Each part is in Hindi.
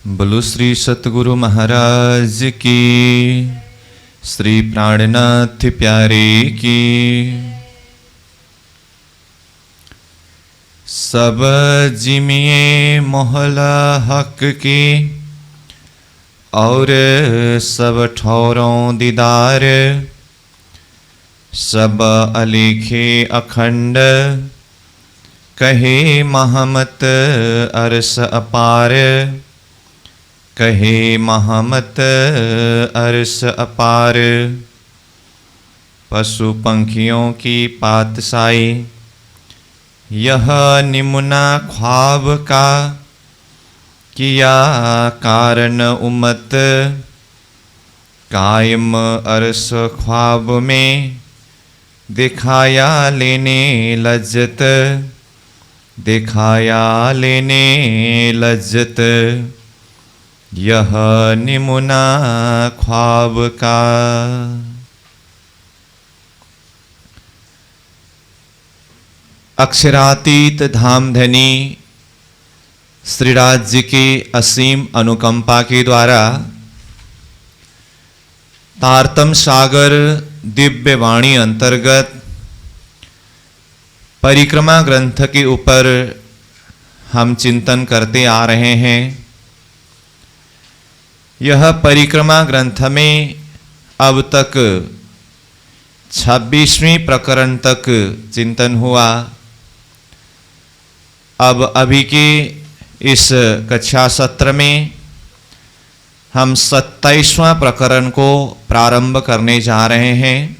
बोलो श्री सतगुरु महाराज की, श्री प्राणनाथ प्यारे की। सब जिमिए मोहला हक की, और सब ठौरों दीदार। सब अलिखे अखंड, कहे महमत अरस अपार। कहे महमत अरस अपार। पशु पंखियों की पातशाही, यह निमुना ख्वाब का। किया कारण उम्मत, कायम अरस ख्वाब में। दिखाया लेने लज्जत, दिखाया लेने लज्जत। यह निमुना ख्वाब का। अक्षरातीत धामधनी श्रीराज जी की असीम अनुकंपा के द्वारा तारतम सागर दिव्य वाणी अंतर्गत परिक्रमा ग्रंथ के ऊपर हम चिंतन करते आ रहे हैं। यह परिक्रमा ग्रंथ में अब तक 26वें प्रकरण तक चिंतन हुआ। अब अभी के इस कक्षा सत्र में हम 27वां प्रकरण को प्रारंभ करने जा रहे हैं।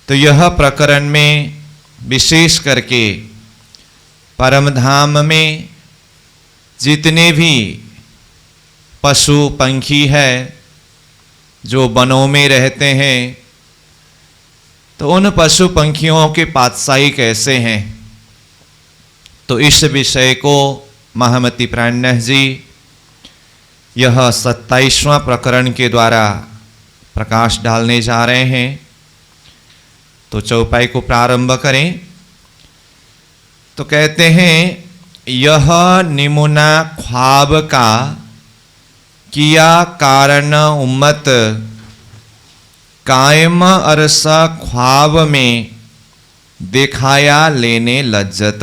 तो यह प्रकरण में विशेष करके परमधाम में जितने भी पशु पंखी है जो वनों में रहते हैं, तो उन पशु पंखियों के पातशाही कैसे हैं, तो इस विषय को महामती प्राणनाथ जी यह 27वां प्रकरण के द्वारा प्रकाश डालने जा रहे हैं। तो चौपाई को प्रारंभ करें। तो कहते हैं, यह निमुना ख्वाब का। किया कारण उम्मत, कायम अरसा ख्वाब में। दिखाया लेने लज्जत।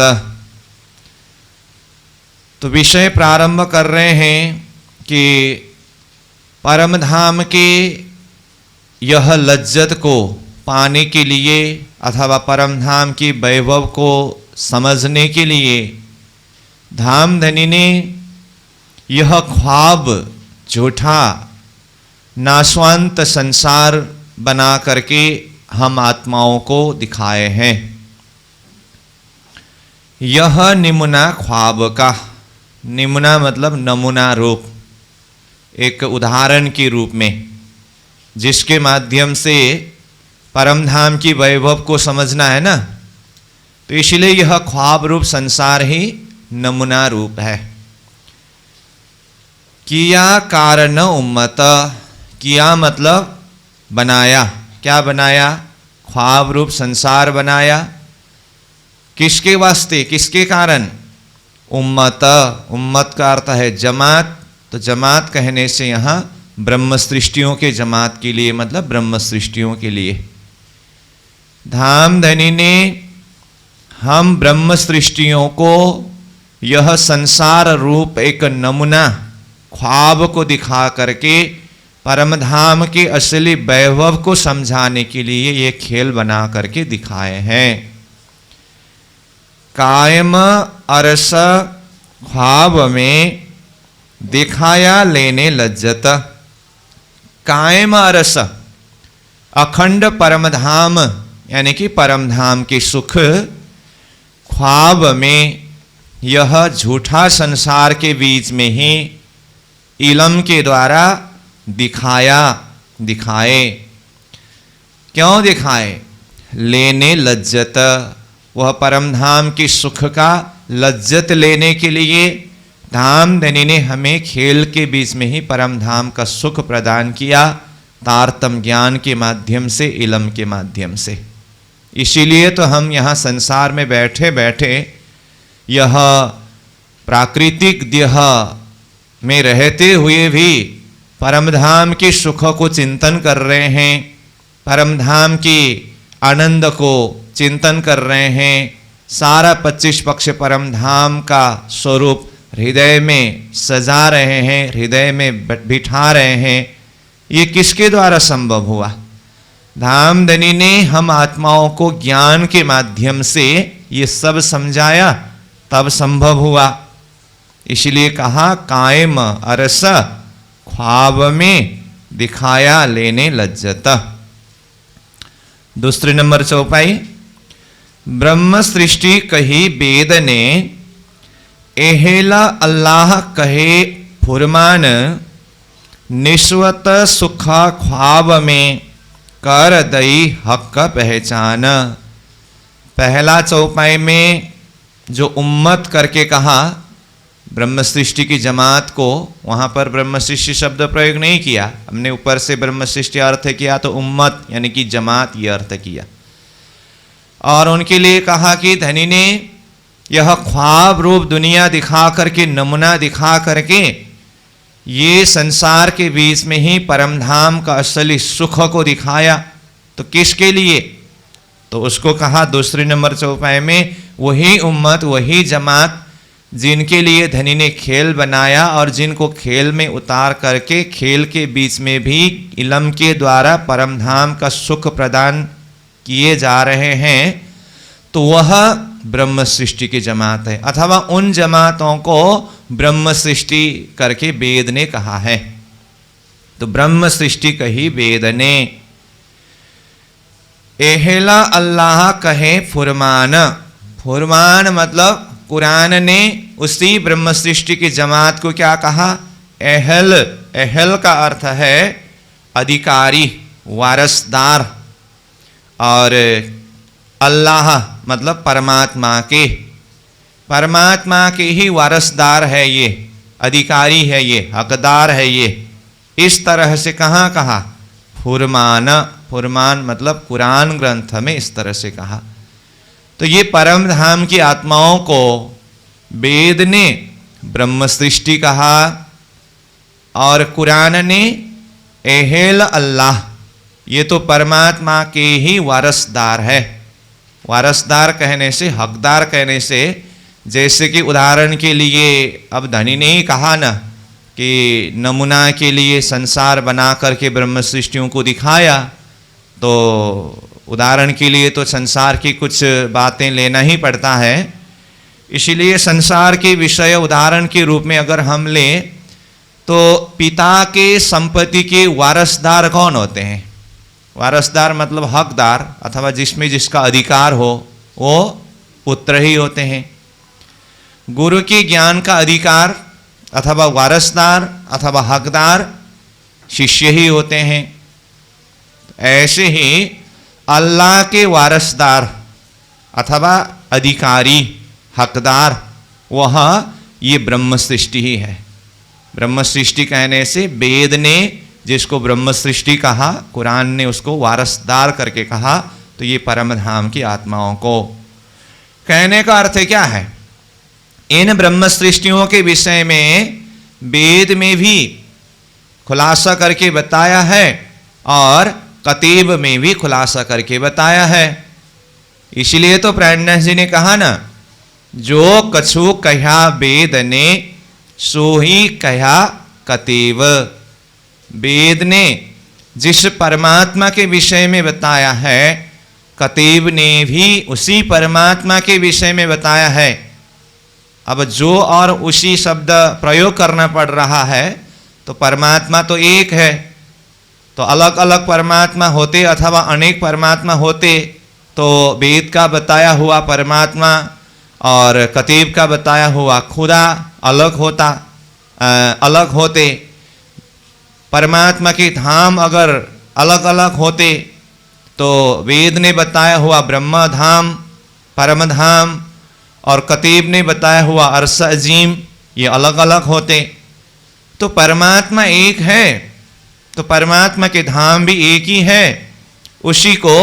तो विषय प्रारंभ कर रहे हैं कि परमधाम के यह लज्जत को पाने के लिए अथवा परमधाम की वैभव को समझने के लिए धामधनी ने यह ख्वाब झूठा नाशवंत संसार बना करके हम आत्माओं को दिखाए हैं। यह निमुना ख्वाब का, निमुना मतलब नमूना रूप, एक उदाहरण के रूप में, जिसके माध्यम से परमधाम की वैभव को समझना है ना, तो इसलिए यह ख्वाब रूप संसार ही नमूना रूप है। किया कारण उम्मत, किया मतलब बनाया। क्या बनाया? ख्वाब रूप संसार बनाया। किसके वास्ते, किसके कारण? उम्मत, उम्मत का अर्थ है जमात। तो जमात कहने से यहाँ ब्रह्म सृष्टियों के जमात के लिए, मतलब ब्रह्म सृष्टियों के लिए। धामधनी ने हम ब्रह्म सृष्टियों को यह संसार रूप एक नमूना ख्वाब को दिखा करके परमधाम के असली वैभव को समझाने के लिए ये खेल बना करके दिखाए हैं। कायम अरस ख्वाब में। दिखाया लेने लज्जत। कायम अरस, अखंड परमधाम यानी कि परमधाम के सुख ख्वाब में, यह झूठा संसार के बीच में ही इलम के द्वारा दिखाया, दिखाए। क्यों दिखाए? लेने लज्जत, वह परमधाम के सुख का लज्जत लेने के लिए धामधनी ने हमें खेल के बीच में ही परमधाम का सुख प्रदान किया, तारतम ज्ञान के माध्यम से, इलम के माध्यम से। इसीलिए तो हम यहाँ संसार में बैठे बैठे यह प्राकृतिक देह में रहते हुए भी परम धाम के सुख को चिंतन कर रहे हैं, परम धाम की आनंद को चिंतन कर रहे हैं, सारा 25 पक्ष परम धाम का स्वरूप हृदय में सजा रहे हैं, हृदय में बिठा रहे हैं, ये किसके द्वारा संभव हुआ? धामधनी ने हम आत्माओं को ज्ञान के माध्यम से ये सब समझाया, तब संभव हुआ। इसलिए कहा कायम अरस ख्वाब में दिखाया लेने लज्जत। दूसरे नंबर चौपाई, ब्रह्म सृष्टि कही वेद ने, एहेला अल्लाह कहे फुरमान, निस्वत सुखा ख्वाब में कर दई हक पहचान। पहला चौपाई में जो उम्मत करके कहा ब्रह्म सृष्टि की जमात को, वहां पर ब्रह्म सृष्टि शब्द प्रयोग नहीं किया, हमने ऊपर से ब्रह्म सृष्टि अर्थ किया तो उम्मत यानी कि जमात ये अर्थ किया। और उनके लिए कहा कि धनी ने यह ख्वाब रूप दुनिया दिखा करके, नमूना दिखा करके ये संसार के बीच में ही परम धाम का असली सुख को दिखाया, तो किसके लिए? तो उसको कहा दूसरे नंबर चौपाई में, वही उम्मत, वही जमात जिनके लिए धनी ने खेल बनाया और जिनको खेल में उतार करके खेल के बीच में भी इल्म के द्वारा परम धाम का सुख प्रदान किए जा रहे हैं, तो वह ब्रह्म सृष्टि की जमात है, अथवा उन जमातों को ब्रह्म सृष्टि करके वेद ने कहा है। तो ब्रह्म सृष्टि कही वेद ने, एहेला अल्लाह कहे फुरमान। फुरमान मतलब कुरान ने उसी ब्रह्म सृष्टि की जमात को क्या कहा? एहल। एहल का अर्थ है अधिकारी, वारसदार, और अल्लाह मतलब परमात्मा के, परमात्मा के ही वारसदार है ये, अधिकारी है ये, हकदार है ये। इस तरह से कहाँ कहा? फुरमान। फुरमान मतलब कुरान ग्रंथ में इस तरह से कहा। तो ये परम धाम की आत्माओं को वेद ने ब्रह्म सृष्टि कहा और कुरान ने एहेल अल्लाह, ये तो परमात्मा के ही वारसदार है। वारसदार कहने से, हकदार कहने से, जैसे कि उदाहरण के लिए अब धनी ने ही कहा ना कि नमूना के लिए संसार बना करके ब्रह्म सृष्टियों को दिखाया, तो उदाहरण के लिए तो संसार की कुछ बातें लेना ही पड़ता है। इसीलिए संसार के विषय उदाहरण के रूप में अगर हम लें तो पिता के संपत्ति के वारसदार कौन होते हैं? वारसदार मतलब हकदार, अथवा जिसमें जिसका अधिकार हो वो पुत्र ही होते हैं। गुरु के ज्ञान का अधिकार अथवा वारसदार अथवा हकदार शिष्य ही होते हैं। ऐसे ही अल्लाह के वारसदार अथवा अधिकारी, हकदार, वह ये ब्रह्म सृष्टि ही है। ब्रह्म सृष्टि कहने से वेद ने जिसको ब्रह्म सृष्टि कहा, कुरान ने उसको वारसदार करके कहा, तो ये परम धाम की आत्माओं को कहने का अर्थ क्या है? इन ब्रह्म सृष्टियों के विषय में वेद में भी खुलासा करके बताया है और कतीब में भी खुलासा करके बताया है। इसलिए तो प्रणय जी ने कहा ना, जो कछु कहा वेद ने सो ही कहा कतीब। वेद ने जिस परमात्मा के विषय में बताया है, कतीब ने भी उसी परमात्मा के विषय में बताया है। अब जो और उसी शब्द प्रयोग करना पड़ रहा है, तो परमात्मा तो एक है, तो अलग अलग परमात्मा होते अथवा अनेक परमात्मा होते तो वेद का बताया हुआ परमात्मा और कतीब का बताया हुआ खुदा अलग होता, अलग होते। परमात्मा के धाम अगर अलग अलग होते तो वेद ने बताया हुआ ब्रह्म धाम, परम धाम, और कतीब ने बताया हुआ अर्श अजीम, ये अलग अलग होते। तो परमात्मा एक है, तो परमात्मा के धाम भी एक ही है। उसी को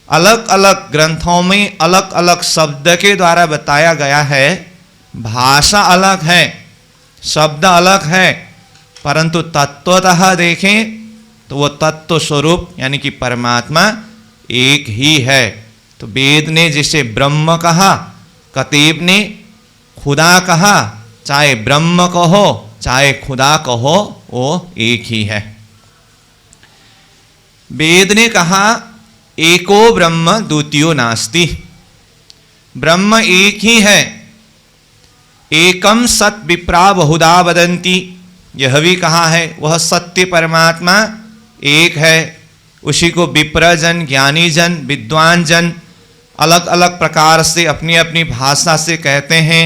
अलग अलग ग्रंथों में अलग अलग शब्द के द्वारा बताया गया है, भाषा अलग है, शब्द अलग है, परंतु तत्वतः देखें तो वो तत्व स्वरूप यानी कि परमात्मा एक ही है। तो वेद ने जिसे ब्रह्म कहा, कतीब ने खुदा कहा, चाहे ब्रह्म कहो चाहे खुदा कहो, वो एक ही है। वेद ने कहा एको ब्रह्म द्वितीयो नास्ति, ब्रह्म एक ही है। एकम सत विप्रा बहुधा वदंती, यह भी कहा है वह सत्य परमात्मा एक है। उसी को विप्रजन, ज्ञानी जन, विद्वान जन अलग अलग प्रकार से अपनी अपनी भाषा से कहते हैं।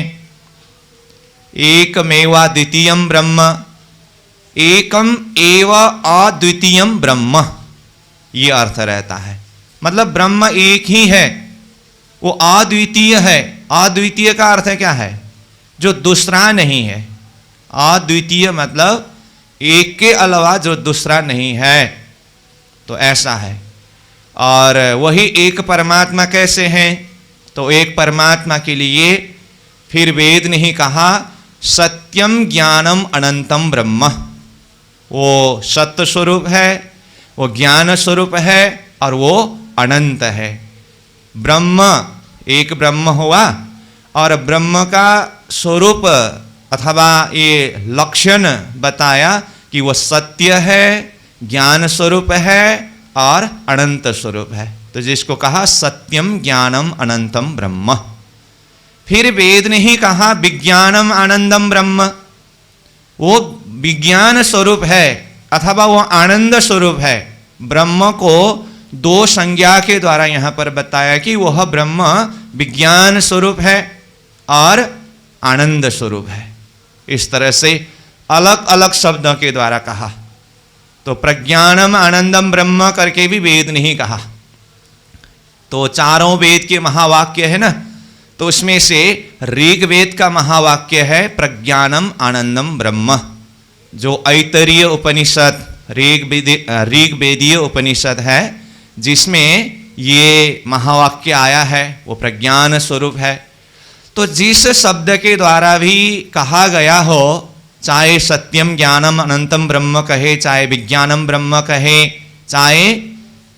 एकमेवा द्वितीयम ब्रह्म, एकम एव अद्वितीयम ब्रह्म, ये अर्थ रहता है। मतलब ब्रह्म एक ही है, वो अद्वितीय है। अद्वितीय का अर्थ है क्या है? जो दूसरा नहीं है। अद्वितीय मतलब एक के अलावा जो दूसरा नहीं है, तो ऐसा है। और वही एक परमात्मा कैसे हैं? तो एक परमात्मा के लिए फिर वेद ने ही कहा सत्यम ज्ञानम अनंतम ब्रह्म, वो सत्य स्वरूप है, वो ज्ञान स्वरूप है और वो अनंत है। ब्रह्म एक ब्रह्म हुआ और ब्रह्म का स्वरूप अथवा ये लक्षण बताया कि वो सत्य है, ज्ञान स्वरूप है और अनंत स्वरूप है। तो जिसको कहा सत्यम ज्ञानम अनंतम ब्रह्म। फिर वेद ने ही कहा विज्ञानम आनंदम ब्रह्म, वो विज्ञान स्वरूप है अथवा वो आनंद स्वरूप है। ब्रह्म को दो संज्ञा के द्वारा यहां पर बताया कि वह ब्रह्म विज्ञान स्वरूप है और आनंद स्वरूप है। इस तरह से अलग अलग शब्दों के द्वारा कहा। तो प्रज्ञानम आनंदम ब्रह्म करके भी वेद ने ही कहा। तो चारों वेद के महावाक्य है ना, तो उसमें से ऋग वेद का महावाक्य है प्रज्ञानम आनंदम ब्रह्म। जो ऐतरीय उपनिषद ऋग्वेदीय उपनिषद है जिसमें ये महावाक्य आया है, वो प्रज्ञान स्वरूप है। तो जिस शब्द के द्वारा भी कहा गया हो, चाहे सत्यम ज्ञानम अनंतम ब्रह्म कहे, चाहे विज्ञानम ब्रह्म कहे, चाहे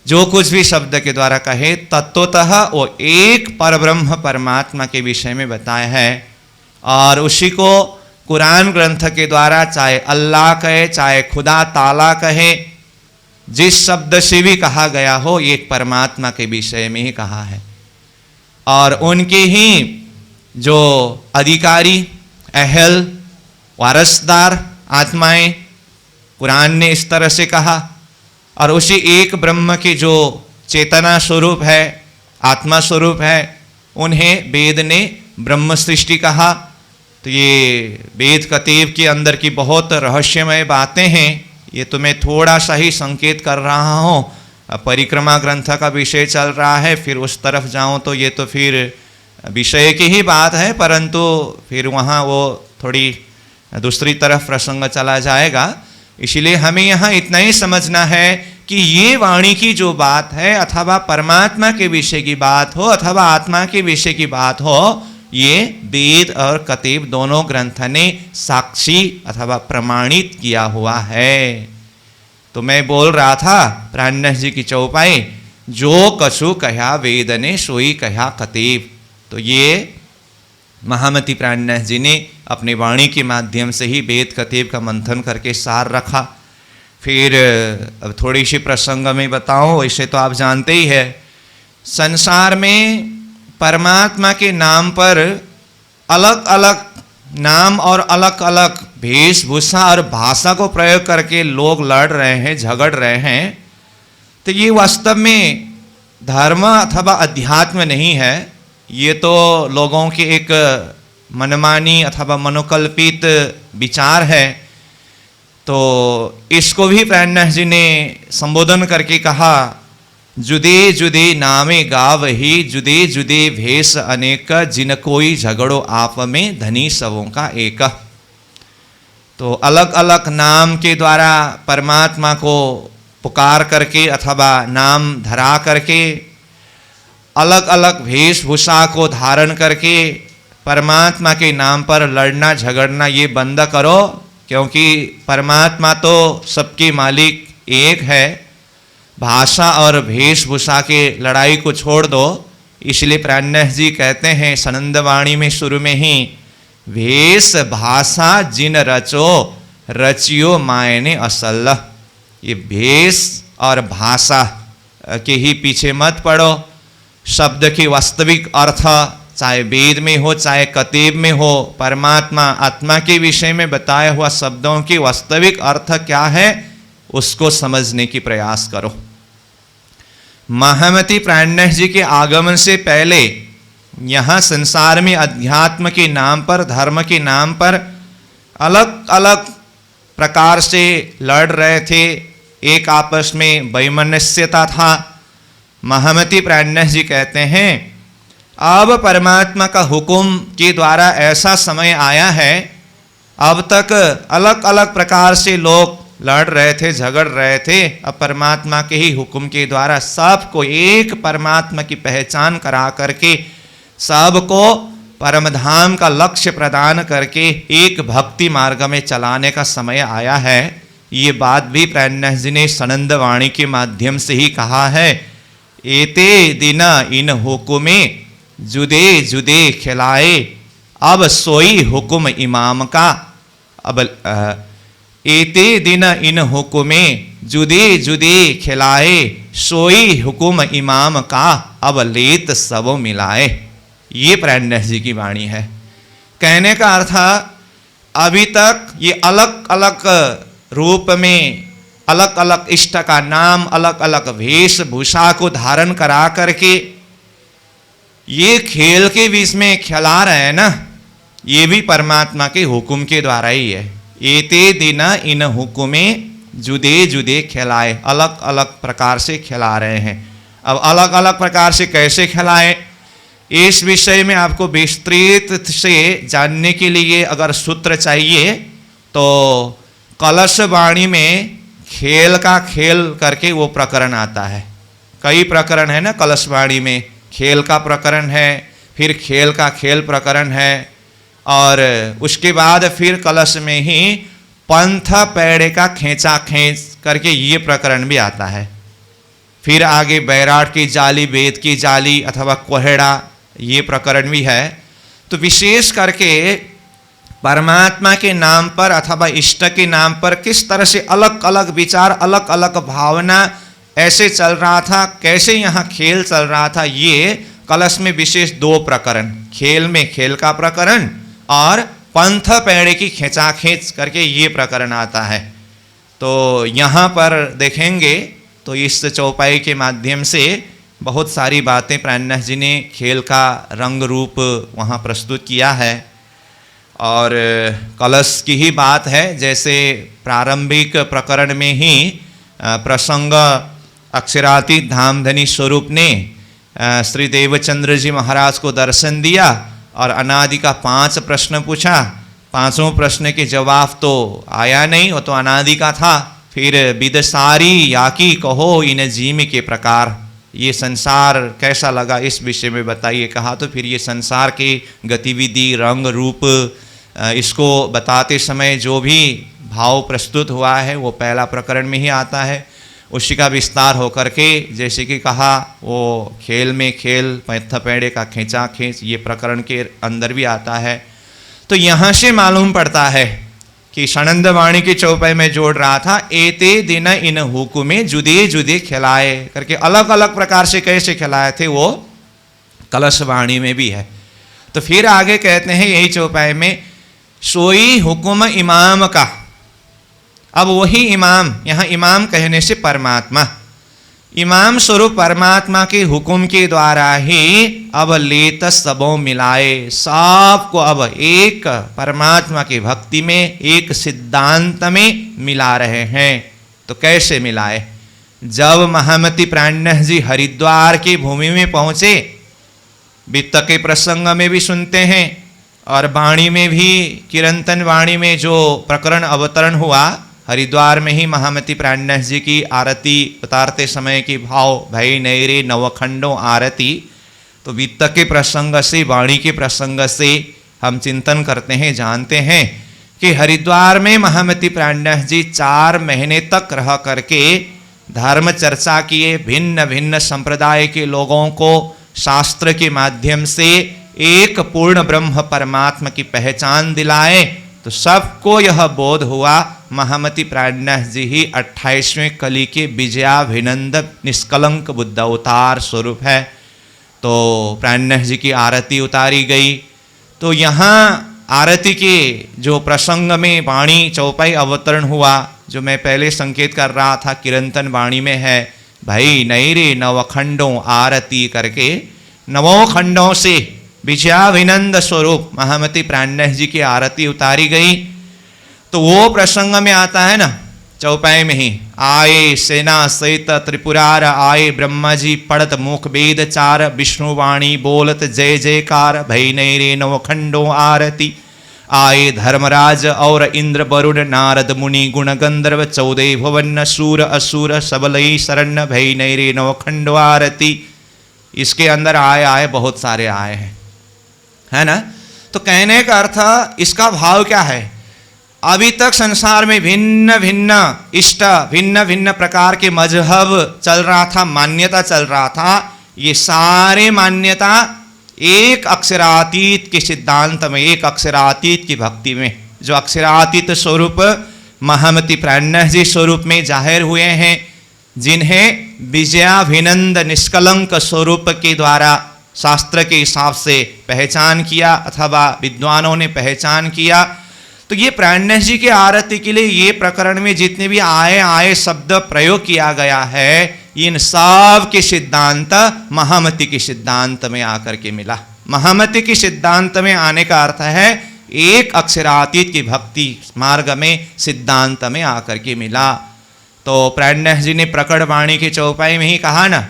जो कुछ भी शब्द के द्वारा कहे, तत्वतः वो एक परब्रह्म परमात्मा के विषय में बताया है। और उसी को कुरान ग्रंथ के द्वारा चाहे अल्लाह कहे चाहे खुदा ताला कहे, जिस शब्द से भी कहा गया हो एक परमात्मा के विषय में ही कहा है। और उनके ही जो अधिकारी, अहल, वारसदार आत्माएं कुरान ने इस तरह से कहा। और उसी एक ब्रह्म के जो चेतना स्वरूप है, आत्मा स्वरूप है, उन्हें वेद ने ब्रह्म सृष्टि कहा। तो ये वेद कतीब के अंदर की बहुत रहस्यमय बातें हैं। ये तो मैं थोड़ा सा ही संकेत कर रहा हूँ। परिक्रमा ग्रंथ का विषय चल रहा है, फिर उस तरफ जाऊँ तो ये तो फिर विषय की ही बात है, परंतु फिर वहाँ वो थोड़ी दूसरी तरफ प्रसंग चला जाएगा। इसलिए हमें यहाँ इतना ही समझना है कि ये वाणी की जो बात है, अथवा परमात्मा के विषय की बात हो अथवा आत्मा के विषय की बात हो, ये वेद और कतीब दोनों ग्रंथ ने साक्षी अथवा प्रमाणित किया हुआ है। तो मैं बोल रहा था प्राणनाथ जी की चौपाई, जो कछु कहा वेद ने सोई कहा कतीब। तो ये महामती प्राणनाथ जी ने अपनी वाणी के माध्यम से ही वेद कतीब का मंथन करके सार रखा। फिर अब थोड़ी सी प्रसंग में बताऊं, वैसे तो आप जानते ही है, संसार में परमात्मा के नाम पर अलग अलग नाम और अलग अलग वेशभूषा और भाषा को प्रयोग करके लोग लड़ रहे हैं, झगड़ रहे हैं। तो ये वास्तव में धर्म अथवा अध्यात्म नहीं है, ये तो लोगों के एक मनमानी अथवा मनोकल्पित विचार है। तो इसको भी प्राणनाथ जी ने संबोधन करके कहा, जुदे जुदे नामे गाव ही जुदे जुदे भेष अनेक, जिन कोई झगड़ो आप में धनी सबों का एक। तो अलग अलग नाम के द्वारा परमात्मा को पुकार करके अथवा नाम धरा करके, अलग अलग वेशभूषा को धारण करके परमात्मा के नाम पर लड़ना झगड़ना ये बंद करो, क्योंकि परमात्मा तो सबके मालिक एक है। भाषा और वेशभूषा के लड़ाई को छोड़ दो। इसलिए प्राणनाथ जी कहते हैं सनंद वाणी में शुरू में ही, वेश भाषा जिन रचो रचियो मायने असल। ये भेष और भाषा के ही पीछे मत पड़ो। शब्द की वास्तविक अर्थ चाहे वेद में हो चाहे कतीब में हो, परमात्मा आत्मा के विषय में बताया हुआ शब्दों की वास्तविक अर्थ क्या है उसको समझने की प्रयास करो। महामती प्राणनाथ जी के आगमन से पहले यहाँ संसार में अध्यात्म के नाम पर, धर्म के नाम पर अलग अलग प्रकार से लड़ रहे थे। एक आपस में वैमनस्यता था। महामती प्राणनाथ जी कहते हैं अब परमात्मा का हुक्म के द्वारा ऐसा समय आया है, अब तक अलग अलग प्रकार से लोग लड़ रहे थे, झगड़ रहे थे। अब परमात्मा के ही हुक्म के द्वारा सबको एक परमात्मा की पहचान करा करके, सबको परमधाम का लक्ष्य प्रदान करके एक भक्ति मार्ग में चलाने का समय आया है। ये बात भी प्राणनाथ जी ने सनंद वाणी के माध्यम से ही कहा है। एते दिन इन हुकुमे जुदे जुदे खिलाए, अब सोई हुकुम इमाम का। अब एते दिन इन हुकुमे जुदे जुदे खिलाए, सोई हुकुम इमाम का, अब लेत सबो मिलाए। ये प्राणनाथ जी की वाणी है। कहने का अर्थ अभी तक ये अलग अलग रूप में अलग अलग इष्ट का नाम, अलग अलग वेशभूषा को धारण करा करके ये खेल के बीच में खिला रहे हैं ना, ये भी परमात्मा के हुक्म के द्वारा ही है। एते दिन इन हुकुमे जुदे जुदे खिलाए, अलग अलग प्रकार से खिला रहे हैं। अब अलग अलग प्रकार से कैसे खिलाए, इस विषय में आपको विस्तृत से जानने के लिए अगर सूत्र चाहिए तो कलश वाणी में खेल का खेल करके वो प्रकरण आता है। कई प्रकरण है ना कलश वाणी में, खेल का प्रकरण है, फिर खेल का खेल प्रकरण है, और उसके बाद फिर कलश में ही पंथ पैड़े का खींचा खींच करके ये प्रकरण भी आता है। फिर आगे बैराट की जाली, वेद की जाली अथवा कोहेड़ा, ये प्रकरण भी है। तो विशेष करके परमात्मा के नाम पर अथवा इष्ट के नाम पर किस तरह से अलग अलग विचार, अलग अलग भावना ऐसे चल रहा था, कैसे यहाँ खेल चल रहा था, ये कलश में विशेष दो प्रकरण, खेल में खेल का प्रकरण और पंथ पैड़े की खींचाखींच करके ये प्रकरण आता है। तो यहाँ पर देखेंगे तो इस चौपाई के माध्यम से बहुत सारी बातें प्राणनाथ जी ने खेल का रंग रूप वहाँ प्रस्तुत किया है। और कलश की ही बात है, जैसे प्रारंभिक प्रकरण में ही प्रसंग अक्षरातीत धामधनी स्वरूप ने श्री देवचंद्र जी महाराज को दर्शन दिया और अनादि का 5 प्रश्न पूछा। 5वें प्रश्न के जवाब तो आया नहीं, वो तो अनादि का था। फिर विदसारी याकी कहो इन जीम के प्रकार, ये संसार कैसा लगा इस विषय में बताइए कहा। तो फिर ये संसार की गतिविधि, रंग रूप, इसको बताते समय जो भी भाव प्रस्तुत हुआ है वो पहला प्रकरण में ही आता है। उसी का विस्तार होकर के जैसे कि कहा वो खेल में खेल, पैथ पेड़े का खींचा खींच, ये प्रकरण के अंदर भी आता है। तो यहाँ से मालूम पड़ता है कि सनंद वाणी की चौपाई में जोड़ रहा था, एते दिन इन हुकुमे जुदे जुदे खिलाए करके अलग अलग प्रकार से कैसे खिलाए थे वो कलश वाणी में भी है। तो फिर आगे कहते हैं यही चौपाई में, सोई हुकुम इमाम का। अब वही इमाम, यहाँ इमाम कहने से परमात्मा, इमाम स्वरूप परमात्मा के हुक्म के द्वारा ही अब लेत सबों मिलाए, सबको अब एक परमात्मा की भक्ति में, एक सिद्धांत में मिला रहे हैं। तो कैसे मिलाए, जब महामती प्राणनाथ जी हरिद्वार की भूमि में पहुंचे, वित्त के प्रसंग में भी सुनते हैं और वाणी में भी, किरंतन वाणी में जो प्रकरण अवतरण हुआ, हरिद्वार में ही महामती प्राणनाथ जी की आरती उतारते समय की भाव, भई नैरे नवखंडों आरती। तो वित्त के प्रसंग से, वाणी के प्रसंग से हम चिंतन करते हैं, जानते हैं कि हरिद्वार में महामती प्राणनाथ जी 4 महीने तक रह करके धर्म चर्चा किए, भिन्न भिन्न संप्रदाय के लोगों को शास्त्र के माध्यम से एक पूर्ण ब्रह्म परमात्मा की पहचान दिलाए। तो सबको यह बोध हुआ महामती प्राणनाथ जी ही 28वें कली के विजयाभिनंद निष्कलंक बुद्ध अवतार स्वरूप है। तो प्राणनाथ जी की आरती उतारी गई। तो यहाँ आरती के जो प्रसंग में वाणी चौपाई अवतरण हुआ, जो मैं पहले संकेत कर रहा था किरंतन वाणी में है, भाई नहीं रे नवखंडों आरती करके 9 खंडों से विजयाभिनंद स्वरूप महामती प्राणनाथ जी की आरती उतारी गई। तो वो प्रसंग में आता है ना चौपाई में ही, आए सेना सहित त्रिपुरार आए ब्रह्मा जी पढ़त मुख वेद 4 विष्णुवाणी बोलत जय जयकार भई नहीं रे नवखंडों आरती। आए धर्मराज और इंद्र वरुण नारद मुनि गुण गंधर्व 14 भुवन सूर असुर सबलई शरण भई नहीं रे नवखंडों आरती। इसके अंदर आए बहुत सारे आए हैं, है ना। तो कहने का अर्थ, इसका भाव क्या है, अभी तक संसार में भिन्न भिन्न इष्ट भिन्न भिन्न प्रकार के मजहब चल रहा था, मान्यता चल रहा था। ये सारे मान्यता एक अक्षरातीत के सिद्धांत में, एक अक्षरातीत की भक्ति में, जो अक्षरातीत स्वरूप महामती प्राणनाथ जी स्वरूप में जाहिर हुए हैं, जिन्हें विजयाभिनंद निष्कलंक स्वरूप के द्वारा शास्त्र के हिसाब से पहचान किया अथवा विद्वानों ने पहचान किया। तो ये प्राणनाथ जी के आरती के लिए ये प्रकरण में जितने भी आए शब्द प्रयोग किया गया है, इन सब के सिद्धांत महामती के सिद्धांत में आकर के मिला। महामती के सिद्धांत में आने का अर्थ है एक अक्षरातीत की भक्ति मार्ग में सिद्धांत में आकर के मिला। तो प्राणनाथ जी ने प्रकट वाणी की चौपाई में ही कहा ना,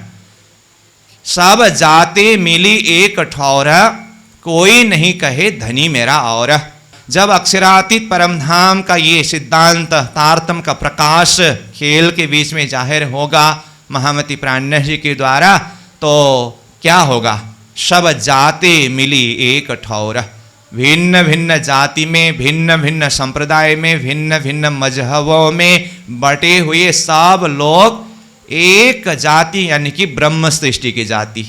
सब जाते मिली एक ठौर कोई नहीं कहे धनी मेरा और। जब अक्षरातीत परमधाम का ये सिद्धांत तारतम का प्रकाश खेल के बीच में जाहिर होगा महामती प्राणनाथ जी के द्वारा, तो क्या होगा, सब जाते मिली एक ठौर। भिन्न भिन्न जाति में, भिन्न भिन्न संप्रदाय में, भिन्न भिन्न मजहबों में बटे हुए सब लोग एक जाति यानी कि ब्रह्म सृष्टि की जाति।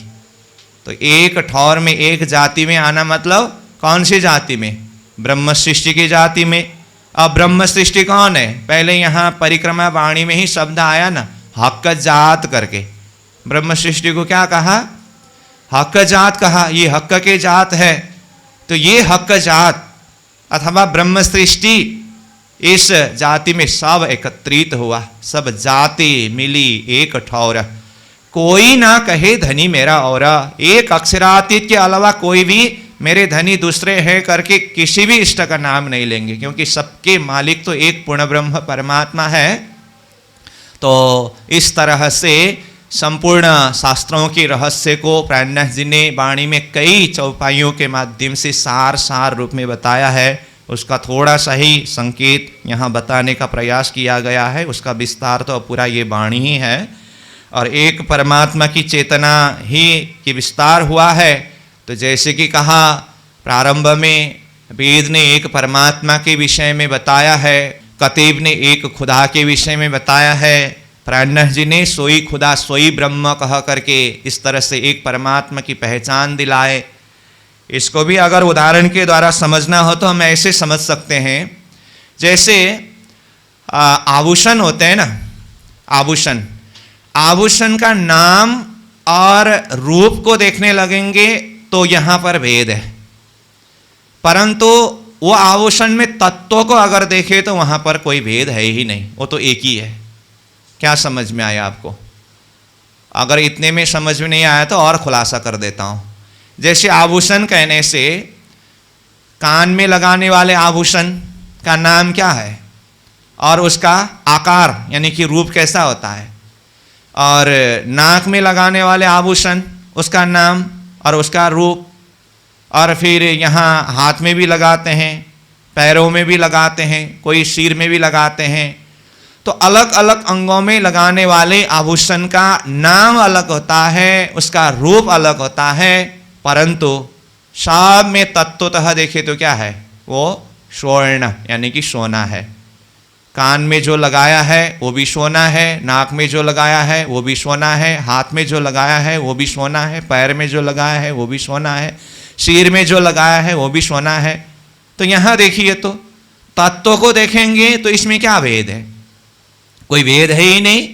तो एक ठौर में एक जाति में आना मतलब कौन सी जाति में, ब्रह्म सृष्टि की जाति में। अब ब्रह्म सृष्टि कौन है, पहले यहाँ परिक्रमा वाणी में ही शब्द आया ना, हक जात करके। ब्रह्म सृष्टि को क्या कहा, हक जात कहा, ये हक के जात है। तो ये हक जात अथवा ब्रह्म सृष्टि, इस जाति में सब एकत्रित हुआ, सब जाति मिली एक ठौर। कोई ना कहे धनी मेरा और। एक अक्षरातीत के अलावा कोई भी मेरे धनी दूसरे हैं करके किसी भी इष्ट का नाम नहीं लेंगे, क्योंकि सबके मालिक तो एक पूर्ण ब्रह्म परमात्मा है। तो इस तरह से संपूर्ण शास्त्रों के रहस्य को प्राणनाथ जी ने वाणी में कई चौपाइयों के माध्यम से सार रूप में बताया है। उसका थोड़ा सा ही संकेत यहाँ बताने का प्रयास किया गया है, उसका विस्तार तो पूरा ये वाणी ही है। और एक परमात्मा की चेतना ही की विस्तार हुआ है। तो जैसे कि कहा प्रारंभ में, वेद ने एक परमात्मा के विषय में बताया है, कतीब ने एक खुदा के विषय में बताया है, प्राणनाथ जी ने सोई खुदा सोई ब्रह्म कह करके इस तरह से एक परमात्मा की पहचान दिलाए। इसको भी अगर उदाहरण के द्वारा समझना हो तो हम ऐसे समझ सकते हैं, जैसे आभूषण होते हैं ना, आभूषण का नाम और रूप को देखने लगेंगे तो यहाँ पर भेद है, परंतु वो आभूषण में तत्वों को अगर देखे तो वहाँ पर कोई भेद है ही नहीं, वो तो एक ही है। क्या समझ में आया आपको? अगर इतने में समझ में नहीं आया तो और खुलासा कर देता हूँ। जैसे आभूषण कहने से, कान में लगाने वाले आभूषण का नाम क्या है और उसका आकार यानी कि रूप कैसा होता है, और नाक में लगाने वाले आभूषण उसका नाम और उसका रूप, और फिर यहाँ हाथ में भी लगाते हैं, पैरों में भी लगाते हैं, कोई सिर में भी लगाते हैं। तो अलग अलग अंगों में लगाने वाले आभूषण का नाम अलग होता है, उसका रूप अलग होता है, परंतु सब में तत्वतः देखे तो क्या है, वो स्वर्ण यानी कि सोना है। कान में जो लगाया है वो भी सोना है, नाक में जो लगाया है वो भी सोना है, हाथ में जो लगाया है वो भी सोना है, पैर में जो लगाया है वो भी सोना है, सिर में जो लगाया है वो भी सोना है। तो यहाँ देखिए तो तत्व को देखेंगे तो इसमें क्या भेद है, कोई भेद है ही नहीं,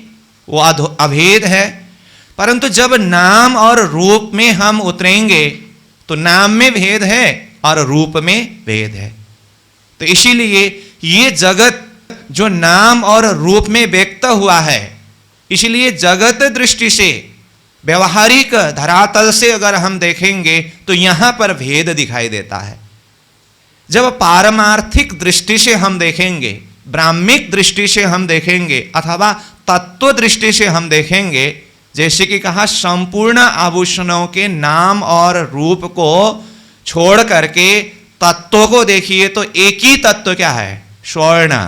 वो अभेद है। परंतु जब नाम और रूप में हम उतरेंगे तो नाम में भेद है और रूप में भेद है। तो इसीलिए ये जगत जो नाम और रूप में व्यक्त हुआ है, इसलिए जगत दृष्टि से व्यवहारिक धरातल से अगर हम देखेंगे तो यहां पर भेद दिखाई देता है। जब पारमार्थिक दृष्टि से हम देखेंगे, ब्राह्मिक दृष्टि से हम देखेंगे अथवा तत्व दृष्टि से हम देखेंगे, जैसे कि कहा संपूर्ण आभूषणों के नाम और रूप को छोड़ करके तत्व को देखिए तो एक ही तत्व क्या है, स्वर्ण।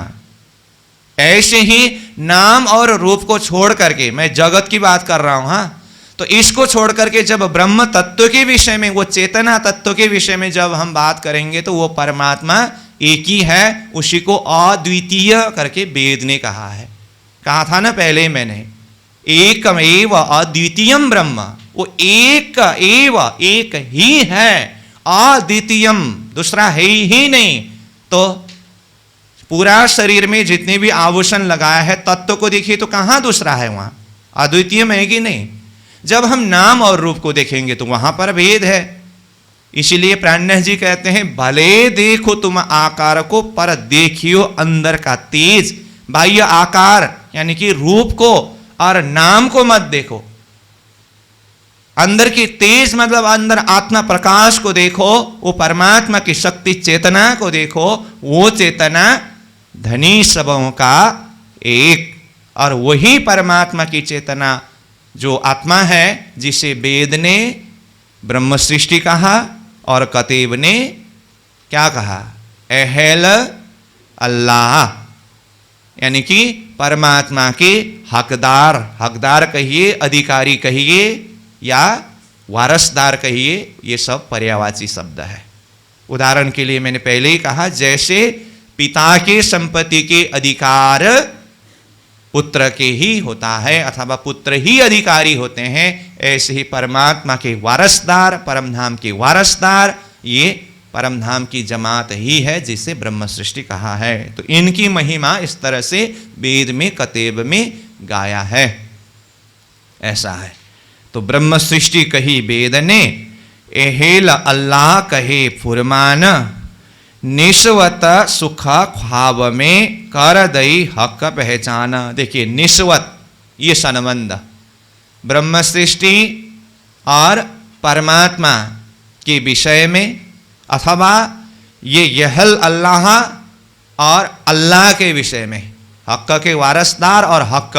ऐसे ही नाम और रूप को छोड़ करके, मैं जगत की बात कर रहा हूं, हाँ, तो इसको छोड़ करके जब ब्रह्म तत्व के विषय में, वो चेतना तत्व के विषय में जब हम बात करेंगे तो वो परमात्मा एक ही है, उसी को अद्वितीय करके वेद ने कहा है। कहा था ना पहले मैंने, एकमेव अद्वितीयम ब्रह्म, वो एक एव एक ही है, अद्वितीयम दूसरा है ही नहीं। तो पूरा शरीर में जितने भी आभूषण लगाया है तत्व को देखिए तो कहां दूसरा है, वहां अद्वितीय है कि नहीं। जब हम नाम और रूप को देखेंगे तो वहां पर भेद है। इसीलिए प्राणनाथ जी कहते हैं, भले देखो तुम आकार को पर देखियो अंदर का तेज। बाह्य आकार यानी कि रूप को और नाम को मत देखो, अंदर की तेज मतलब अंदर आत्मा प्रकाश को देखो, वो परमात्मा की शक्ति चेतना को देखो। वो चेतना धनी सबों का एक, और वही परमात्मा की चेतना जो आत्मा है, जिसे वेद ने ब्रह्म सृष्टि कहा और कतेब ने क्या कहा, अहल अल्लाह, यानी कि परमात्मा के हकदार, हकदार कहिए, अधिकारी कहिए या वारसदार कहिए, ये सब पर्यायवाची शब्द है। उदाहरण के लिए मैंने पहले ही कहा, जैसे पिता के संपत्ति के अधिकार पुत्र के ही होता है अथवा पुत्र ही अधिकारी होते हैं, ऐसे ही परमात्मा के वारसदार, परमधाम के वारसदार, ये परमधाम की जमात ही है जिसे ब्रह्म सृष्टि कहा है। तो इनकी महिमा इस तरह से वेद में कतेब में गाया है, ऐसा है। तो ब्रह्म सृष्टि कही वेद ने, एहेल अल्लाह कहे फुरमान, निस्वत सुख ख्वाब में कर दई हक पहचान। देखिए निस्वत ये संबंध ब्रह्म सृष्टि और परमात्मा के विषय में, अथवा ये यहल अल्लाह और अल्लाह के विषय में, हक के वारसदार और हक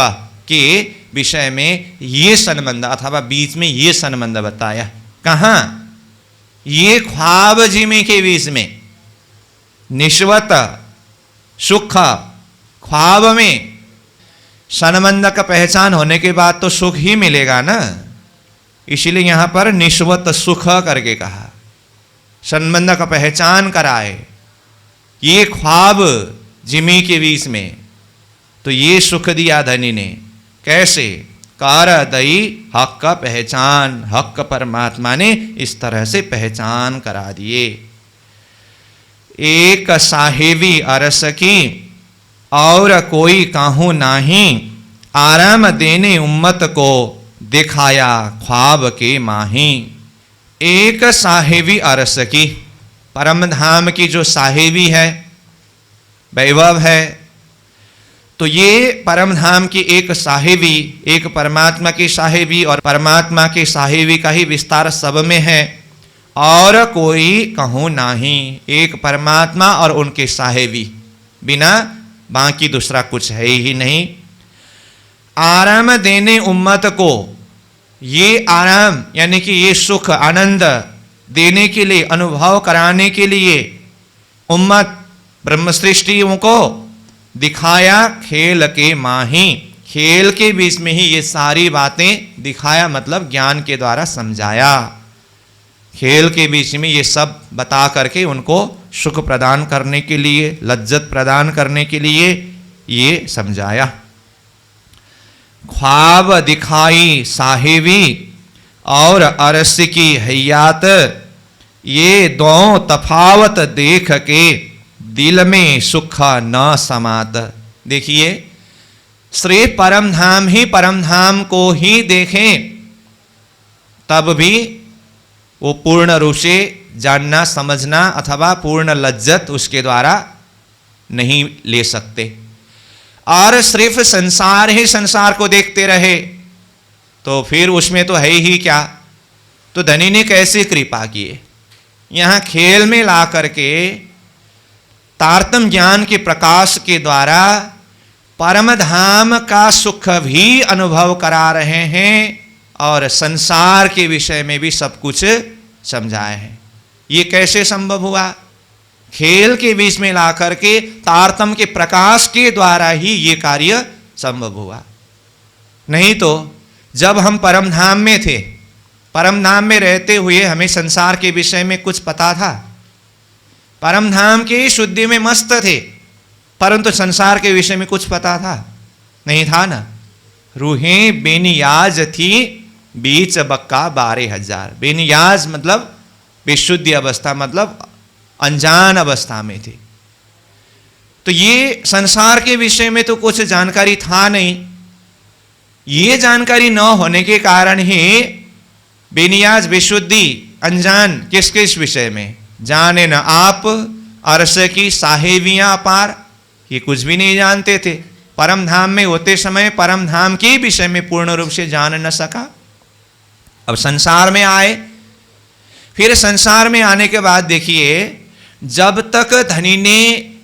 के विषय में ये संबंध अथवा बीच में ये संबंध बताया। कहाँ, ये ख्वाब जिमे के बीच में, निस्वत सुख ख्वाब में संबंध का पहचान होने के बाद तो सुख ही मिलेगा ना, इसलिए यहां पर निस्वत सुख करके कहा, संबंध का पहचान कराए। ये ख्वाब जिमी के बीच में, तो ये सुख दिया धनी ने, कैसे, कर दई हक का पहचान, हक परमात्मा ने इस तरह से पहचान करा दिए। एक साहेबी अरस की और कोई काहू नाही, आराम देने उम्मत को दिखाया ख्वाब के माही। एक साहेबी अरस की, परम धाम की जो साहेबी है, वैभव है, तो ये परम धाम की एक साहेबी, एक परमात्मा की साहेबी और परमात्मा की साहेबी का ही विस्तार सब में है। और कोई कहूँ नाही, एक परमात्मा और उनके साहेबी, बिना बाकी दूसरा कुछ है ही नहीं। आराम देने उम्मत को, ये आराम यानी कि ये सुख आनंद देने के लिए, अनुभव कराने के लिए उम्मत ब्रह्म सृष्टियों को दिखाया खेल के माही। खेल के बीच में ही ये सारी बातें दिखाया, मतलब ज्ञान के द्वारा समझाया। खेल के बीच में ये सब बता करके उनको सुख प्रदान करने के लिए, लज्जत प्रदान करने के लिए ये समझाया। ख्वाब दिखाई साहिबी और अरस की हयात, ये दो तफावत देख के दिल में सुख न समात। देखिए, सिर्फ परम धाम ही परम धाम को ही देखें तब भी वो पूर्ण रूप से जानना समझना अथवा पूर्ण लज्जत उसके द्वारा नहीं ले सकते। और सिर्फ संसार ही संसार को देखते रहे तो फिर उसमें तो है ही क्या। तो धनी ने कैसे कृपा किए, यहाँ खेल में ला करके तारतम ज्ञान के प्रकाश के द्वारा परम धाम का सुख भी अनुभव करा रहे हैं और संसार के विषय में भी सब कुछ समझाए हैं। ये कैसे संभव हुआ? खेल के बीच में ला करके तारतम के प्रकाश के द्वारा ही ये कार्य संभव हुआ। नहीं तो जब हम परम धाम में थे, परम धाम में रहते हुए हमें संसार के विषय में कुछ पता था? परम धाम की शुद्धि में मस्त थे, परंतु संसार के विषय में कुछ पता था? नहीं था ना। रूहें बेनियाज थी बीच बक्का 12,000। बेनियाज मतलब बेशुद्धि अवस्था, मतलब अनजान अवस्था में थे। तो ये संसार के विषय में तो कुछ जानकारी था नहीं। ये जानकारी न होने के कारण ही बेनियाज बेशुद्धि अनजान किस किस विषय में, जाने न आप अरस की साहेबियां अपार, ये कुछ भी नहीं जानते थे। परम धाम में होते समय परम धाम के विषय में पूर्ण रूप से जान न सका। अब संसार में आए, फिर संसार में आने के बाद देखिए, जब तक धनी ने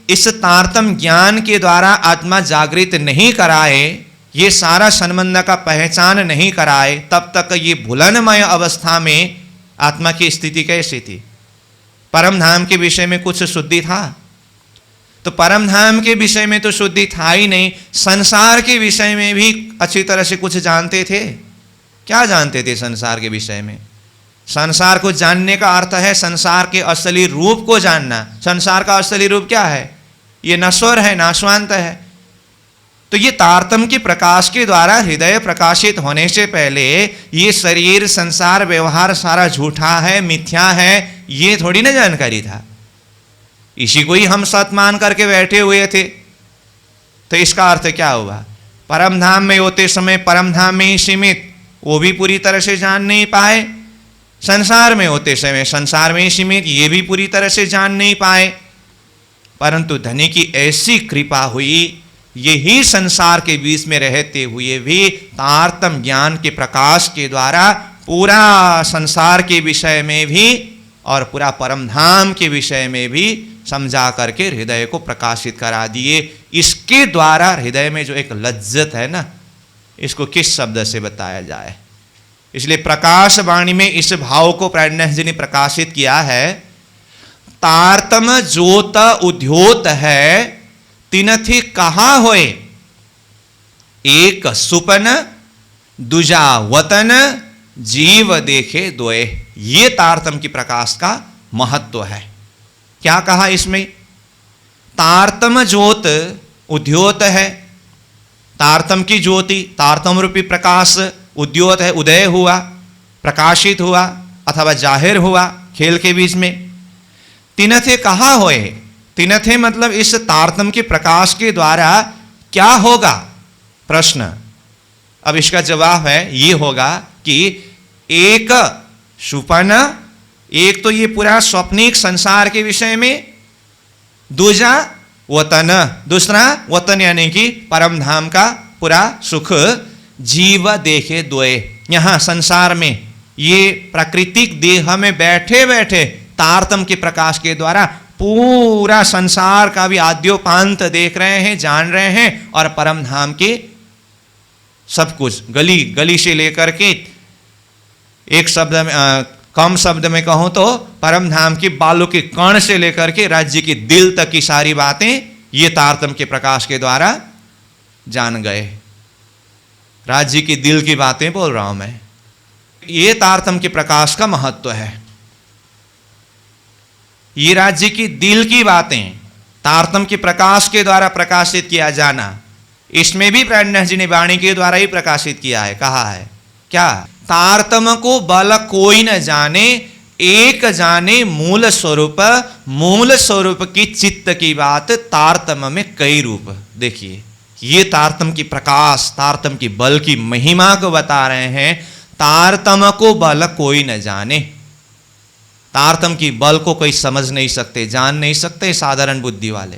इस तारतम ज्ञान के द्वारा आत्मा जागृत नहीं कराए, ये सारा संबंध का पहचान नहीं कराए, तब तक ये भुलनमय अवस्था में आत्मा की स्थिति कैसी थी? परम धाम के विषय में कुछ शुद्धि था? तो परम धाम के विषय में तो शुद्धि था ही नहीं, संसार के विषय में भी अच्छी तरह से कुछ जानते थे? क्या जानते थे संसार के विषय में? संसार को जानने का अर्थ है संसार के असली रूप को जानना। संसार का असली रूप क्या है? ये नश्वर है, नाशवांत है। तो ये तारतम के प्रकाश के द्वारा हृदय प्रकाशित होने से पहले ये शरीर, संसार, व्यवहार सारा झूठा है, मिथ्या है, ये थोड़ी ना जानकारी था। इसी को ही हम सत मान करके बैठे हुए थे। तो इसका अर्थ क्या हुआ? परम धाम में होते समय परम धाम में ही सीमित, वो भी पूरी तरह से जान नहीं पाए। संसार में होते समय संसार में ही सीमित, ये भी पूरी तरह से जान नहीं पाए। परंतु धनी की ऐसी कृपा हुई, यही संसार के बीच में रहते हुए भी तारतम ज्ञान के प्रकाश के द्वारा पूरा संसार के विषय में भी और पूरा परम धाम के विषय में भी समझा करके हृदय को प्रकाशित करा दिए। इसके द्वारा हृदय में जो एक लज्जत है ना, इसको किस शब्द से बताया जाए? इसलिए प्रकाश वाणी में इस भाव को प्राणनाथ जी ने प्रकाशित किया है। तारतम जोत उद्योत है, तिनथि कहा होए, एक सुपन दूजा वतन, जीव देखे दोए। ये तारतम की प्रकाश का महत्व है। क्या कहा इसमें? तारतम ज्योत उद्योत है, तारतम की ज्योति, तारतम रूपी प्रकाश उद्योत है, उदय हुआ, प्रकाशित हुआ अथवा जाहिर हुआ खेल के बीच में। तिनथे कहा होए, तिनथे मतलब इस तारतम के प्रकाश के द्वारा क्या होगा? प्रश्न। अब इसका जवाब है, ये होगा कि एक सुपन, एक तो ये पूरा स्वप्निक संसार के विषय में, दूजा वतन, दूसरा वतन यानी कि परम धाम का पूरा सुख, जीव देखे दोए। यहां संसार में ये प्राकृतिक देह में बैठे बैठे तारतम के प्रकाश के द्वारा पूरा संसार का भी आद्योपांत देख रहे हैं, जान रहे हैं, और परम धाम के सब कुछ गली गली से लेकर के, एक शब्द में कम शब्द में कहूं तो परम धाम की बालों के कण से लेकर के राज्य के दिल तक की सारी बातें ये तारतम के प्रकाश के द्वारा जान गए। राज्य के दिल की बातें बोल रहा हूं मैं। ये तारतम के प्रकाश का महत्व है। ये राज्य की दिल की बातें तारतम के प्रकाश के द्वारा प्रकाशित किया जाना, इसमें भी प्राणनाथ जी ने वाणी के द्वारा ही प्रकाशित किया है। कहा है क्या? तारतम को बल कोई न जाने, एक जाने मूल स्वरूप। मूल स्वरूप की चित्त की बात तारतम में कई रूप। देखिए ये तारतम की प्रकाश, तारतम की बल की महिमा को बता रहे हैं। तारतम को बल कोई न जाने, तारतम की बल को कोई समझ नहीं सकते, जान नहीं सकते साधारण बुद्धि वाले।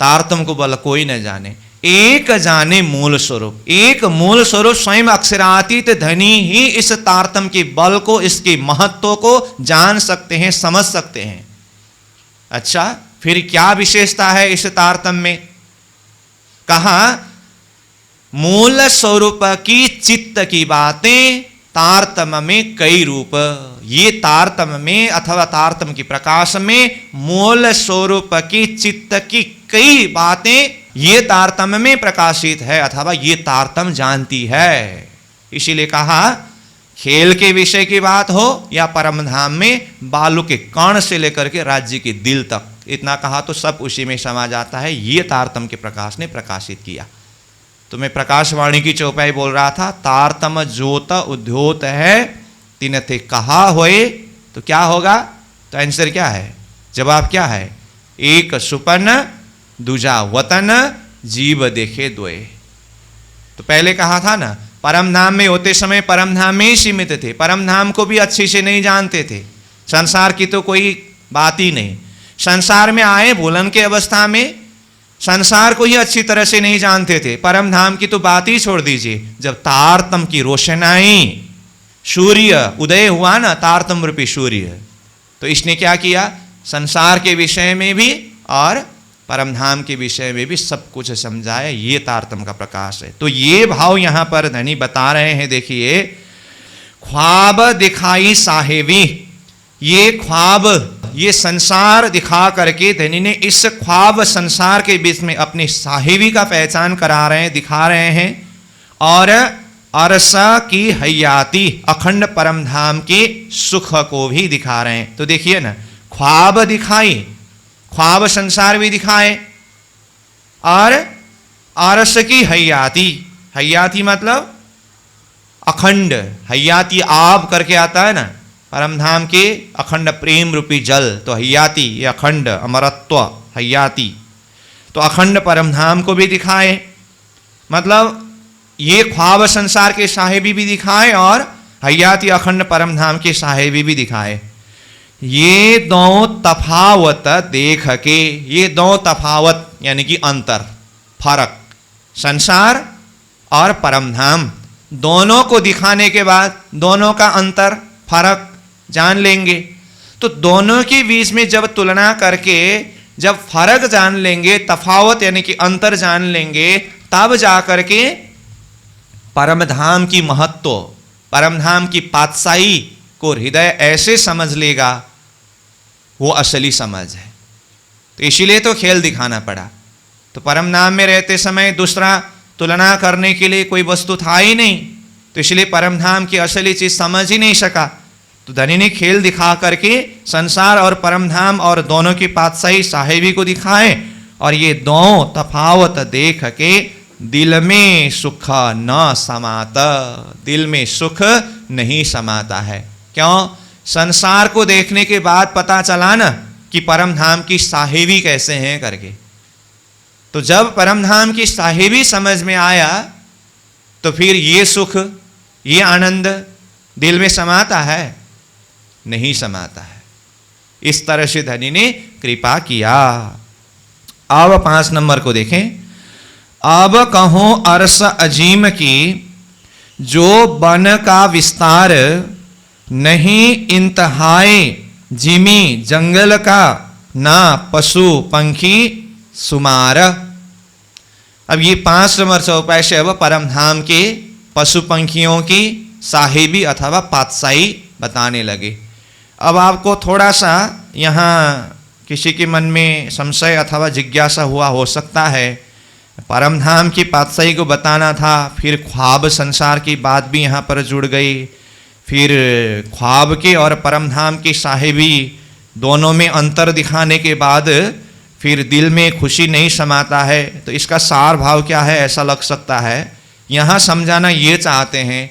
तारतम को बल कोई न जाने, एक जाने मूल स्वरूप। एक मूल स्वरूप स्वयं अक्षरातीत धनी ही इस तारतम की बल को, इसके महत्व को जान सकते हैं, समझ सकते हैं। अच्छा, फिर क्या विशेषता है इस तारतम में? कहा मूल स्वरूप की चित्त की बातें तारतम में कई रूप। ये तारतम में अथवा तारतम की प्रकाश में मूल स्वरूप की चित्त की कई बातें ये तारतम में प्रकाशित है अथवा ये तारतम जानती है। इसीलिए कहा खेल के विषय की बात हो या परमधाम में बालू के कण से लेकर के राज्य के दिल तक, इतना कहा तो सब उसी में समा जाता है। ये तारतम के प्रकाश ने प्रकाशित किया। तो मैं प्रकाशवाणी की चौपाई बोल रहा था, तारतम ज्योत उद्योत है तीन थे कहा होए, तो क्या होगा? तो आंसर क्या है, जवाब क्या है? एक सुपन दूजा वतन जीव देखे दोए। तो पहले कहा था ना, परमधाम में होते समय परमधाम में ही सीमित थे, परमधाम को भी अच्छे से नहीं जानते थे, संसार की तो कोई बात ही नहीं। संसार में आए भूलन के अवस्था में संसार को ही अच्छी तरह से नहीं जानते थे, परमधाम की तो बात ही छोड़ दीजिए। जब तारतम की रोशनाई, सूर्य उदय हुआ ना, तारतम रूपी सूर्य, तो इसने क्या किया? संसार के विषय में भी और परमधाम के विषय में भी सब कुछ समझाया। ये तारतम का प्रकाश है। तो ये भाव यहां पर धनी बता रहे हैं। देखिए, ख्वाब दिखाई साहेबी, ये ख्वाब, ये संसार दिखा करके धनी ने इस ख्वाब संसार के बीच में अपनी साहेबी का पहचान करा रहे हैं, दिखा रहे हैं। और अरसा की हयाती, अखंड परमधाम के सुख को भी दिखा रहे हैं। तो देखिए ना, ख्वाब दिखाई, ख्वाब संसार भी दिखाए, और अरस की हयाती, हयाती मतलब अखंड, हयाती आब करके आता है ना, परमधाम के अखंड प्रेम रूपी जल, तो हयाती ये अखंड अमरत्व हयाती। तो अखंड परमधाम को भी दिखाए, मतलब ये ख्वाब संसार के साहेबी भी दिखाए और हयाती अखंड परमधाम के साहेबी भी दिखाए। ये दो तफावत देख के, ये दो तफावत यानी कि अंतर, फर्क, संसार और परमधाम दोनों को दिखाने के बाद दोनों का अंतर फर्क जान लेंगे। तो दोनों के बीच में जब तुलना करके जब फर्क जान लेंगे, तफावत यानी कि अंतर जान लेंगे, तब जाकर के परमधाम की महत्व, परमधाम की पातशाही को हृदय ऐसे समझ लेगा, वो असली समझ है। तो इसीलिए तो खेल दिखाना पड़ा। तो परमधाम में रहते समय दूसरा तुलना करने के लिए कोई वस्तु था ही नहीं, तो इसलिए परमधाम की असली चीज समझ ही नहीं सका। तो धनी ने खेल दिखा करके संसार और परमधाम और दोनों की पातशाही साहेबी को दिखाए, और ये दो तफावत देख के दिल में सुख न समाता, दिल में सुख नहीं समाता है। क्यों? संसार को देखने के बाद पता चला ना कि परमधाम की साहेबी कैसे हैं करके। तो जब परमधाम की साहेबी समझ में आया, तो फिर ये सुख, ये आनंद दिल में समाता है? नहीं समाता है। इस तरह से धनी ने कृपा किया। अब 5 नंबर को देखें। अब कहो अरस अजीम की, जो बन का विस्तार नहीं इंतहाए जिमी जंगल का, ना पशु पंखी सुमार। अब ये 5 नंबर चौपाई से अब परमधाम के पशु पंखियों की साहेबी अथवा पातशाही बताने लगे। अब आपको थोड़ा सा यहाँ किसी के मन में संशय अथवा जिज्ञासा हुआ हो सकता है, परमधाम की पातशाही को बताना था, फिर ख्वाब संसार की बात भी यहाँ पर जुड़ गई, फिर ख्वाब के और परमधाम की साहेबी दोनों में अंतर दिखाने के बाद फिर दिल में खुशी नहीं समाता है। तो इसका सार भाव क्या है ऐसा लग सकता है। यहाँ समझाना ये चाहते हैं,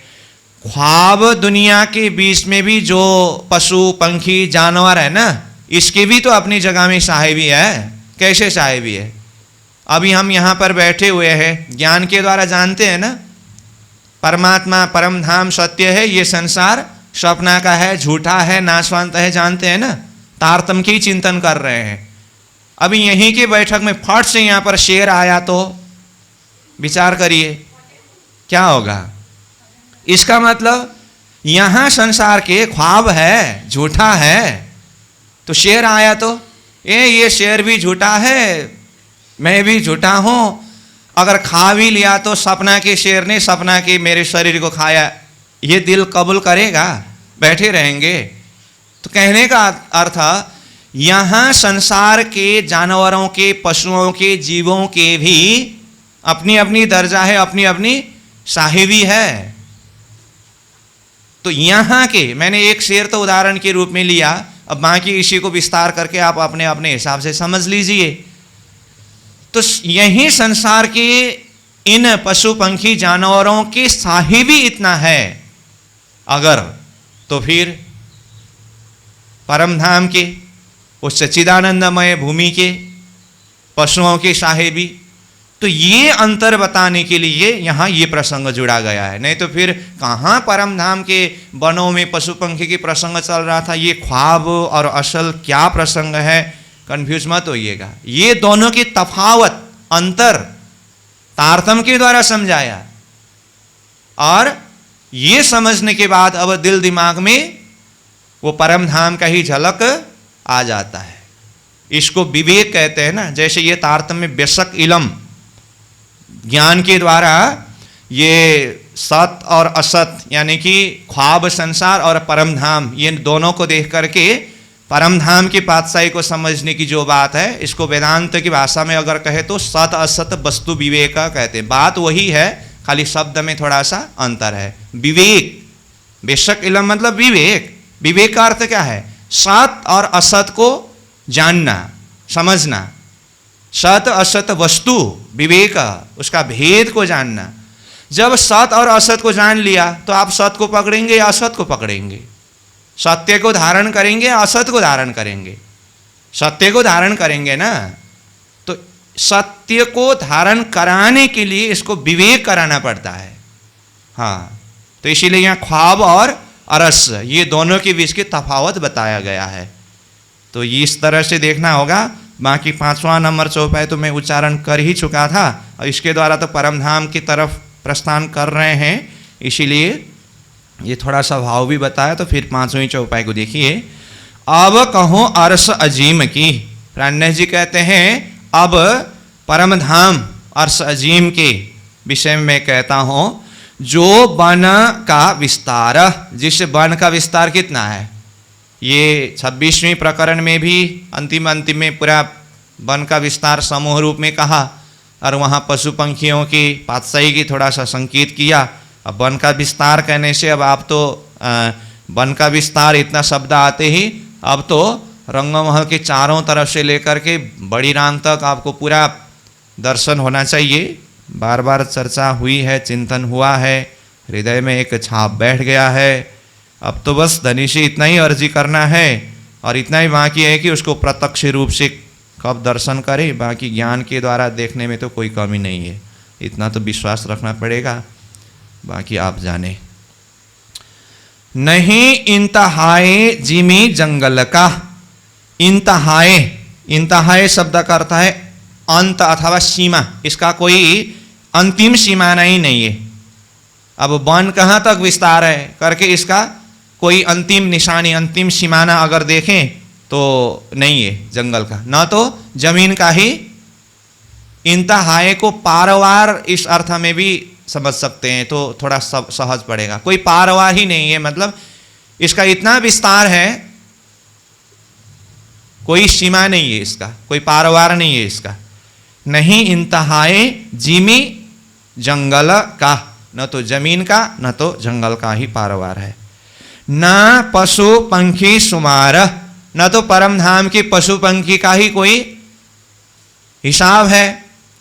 ख्वाब दुनिया के बीच में भी जो पशु पंखी जानवर है ना, इसकी भी तो अपनी जगह में साहिबी है। कैसे साहिबी है? अभी हम यहाँ पर बैठे हुए हैं, ज्ञान के द्वारा जानते हैं ना परमात्मा परम धाम सत्य है, ये संसार स्वप्न का है, झूठा है, नाशवंत है, जानते हैं ना, तारतम्य की चिंतन कर रहे हैं। अभी यहीं की बैठक में फट से यहाँ पर शेर आया तो विचार करिए क्या होगा। इसका मतलब यहाँ संसार के ख्वाब है, झूठा है, तो शेर आया तो ये शेर भी झूठा है, मैं भी झूठा हूं। अगर खा भी लिया तो सपना के शेर ने सपना के मेरे शरीर को खाया, ये दिल कबूल करेगा? बैठे रहेंगे। तो कहने का अर्थ यहाँ संसार के जानवरों के, पशुओं के, जीवों के भी अपनी अपनी दर्जा है, अपनी अपनी साहिबी है। तो यहाँ के मैंने एक शेर तो उदाहरण के रूप में लिया, अब बाकी इसी को विस्तार करके आप अपने अपने हिसाब से समझ लीजिए। तो यही संसार के इन पशु पंखी जानवरों के साहिबी इतना है अगर, तो फिर परम धाम के उस सच्चिदानंदमय भूमि के पशुओं के साहिबी, तो ये अंतर बताने के लिए यहाँ ये प्रसंग जुड़ा गया है। नहीं तो फिर कहाँ परम धाम के वनों में पशु पंखी की प्रसंग चल रहा था, ये ख्वाब और असल क्या प्रसंग है, कंफ्यूज मत होइएगा। ये दोनों की तफावत, अंतर तारतम्य के द्वारा समझाया, और ये समझने के बाद अब दिल दिमाग में वो परम धाम का ही झलक आ जाता है। इसको विवेक कहते हैं ना। जैसे ये तारतम्य बेशक इलम, ज्ञान के द्वारा ये सत और असत यानी कि ख्वाब संसार और परम धाम, ये दोनों को देख करके परम धाम की पातशाही को समझने की जो बात है, इसको वेदांत की भाषा में अगर कहे तो सत असत वस्तु विवेक कहते हैं। बात वही है, खाली शब्द में थोड़ा सा अंतर है। विवेक, बेशक इलम मतलब विवेक। विवेक का अर्थ क्या है? सत और असत को जानना, समझना। सत असत वस्तु विवेक, उसका भेद को जानना। जब सत और असत को जान लिया तो आप सत को पकड़ेंगे या असत को पकड़ेंगे? सत्य को धारण करेंगे या असत को धारण करेंगे? सत्य को धारण करेंगे ना। तो सत्य को धारण कराने के लिए इसको विवेक कराना पड़ता है। हाँ, तो इसीलिए यहाँ ख्वाब और अरस, ये दोनों के बीच की तफावत बताया गया है। तो इस तरह से देखना होगा। बाकी 5वां नंबर चौपाई तो मैं उच्चारण कर ही चुका था, और इसके द्वारा तो परम धाम की तरफ प्रस्थान कर रहे हैं, इसीलिए ये थोड़ा सा भाव भी बताया। तो फिर 5वीं चौपाई को देखिए। अब कहो अरस अजीम की। प्राणेश जी कहते हैं अब परम धाम अर्श अजीम के विषय में कहता हूं, जो वन का विस्तार, जिस वन का विस्तार कितना है, ये 26वें प्रकरण में भी अंतिम में पूरा वन का विस्तार समूह रूप में कहा, और वहाँ पशु पंखियों की पातशाही की थोड़ा सा संकेत किया। अब वन का विस्तार कहने से अब आप तो वन का विस्तार इतना शब्द आते ही अब तो रंगमहल के चारों तरफ से लेकर के बड़ी राम तक आपको पूरा दर्शन होना चाहिए। बार बार चर्चा हुई है, चिंतन हुआ है, हृदय में एक छाप बैठ गया है। अब तो बस धनी से इतना ही अर्जी करना है, और इतना ही बाकी है कि उसको प्रत्यक्ष रूप से कब दर्शन करे। बाकी ज्ञान के द्वारा देखने में तो कोई कमी नहीं है, इतना तो विश्वास रखना पड़ेगा, बाकी आप जाने। नहीं इंतहाए जिमी जंगल का। इंतहाए, इंतहाए शब्द का अर्थ है अंत अथवा सीमा, इसका कोई अंतिम सीमाना ही नहीं है। अब वन कहाँ तक विस्तार है करके इसका कोई अंतिम निशानी, अंतिम सीमाना अगर देखें तो नहीं है जंगल का, ना तो जमीन का ही। इंतहाए को पारवार इस अर्थ में भी समझ सकते हैं, तो थोड़ा सहज पड़ेगा। कोई पारवार ही नहीं है, मतलब इसका इतना विस्तार है, कोई सीमा नहीं है इसका, कोई पारवार नहीं है इसका। नहीं इंतहाए जिमी जंगल का, न तो जमीन का न तो जंगल का ही पारवार है। ना पशु पंखी सुमार, न तो परम धाम की पशु पंखी का ही कोई हिसाब है,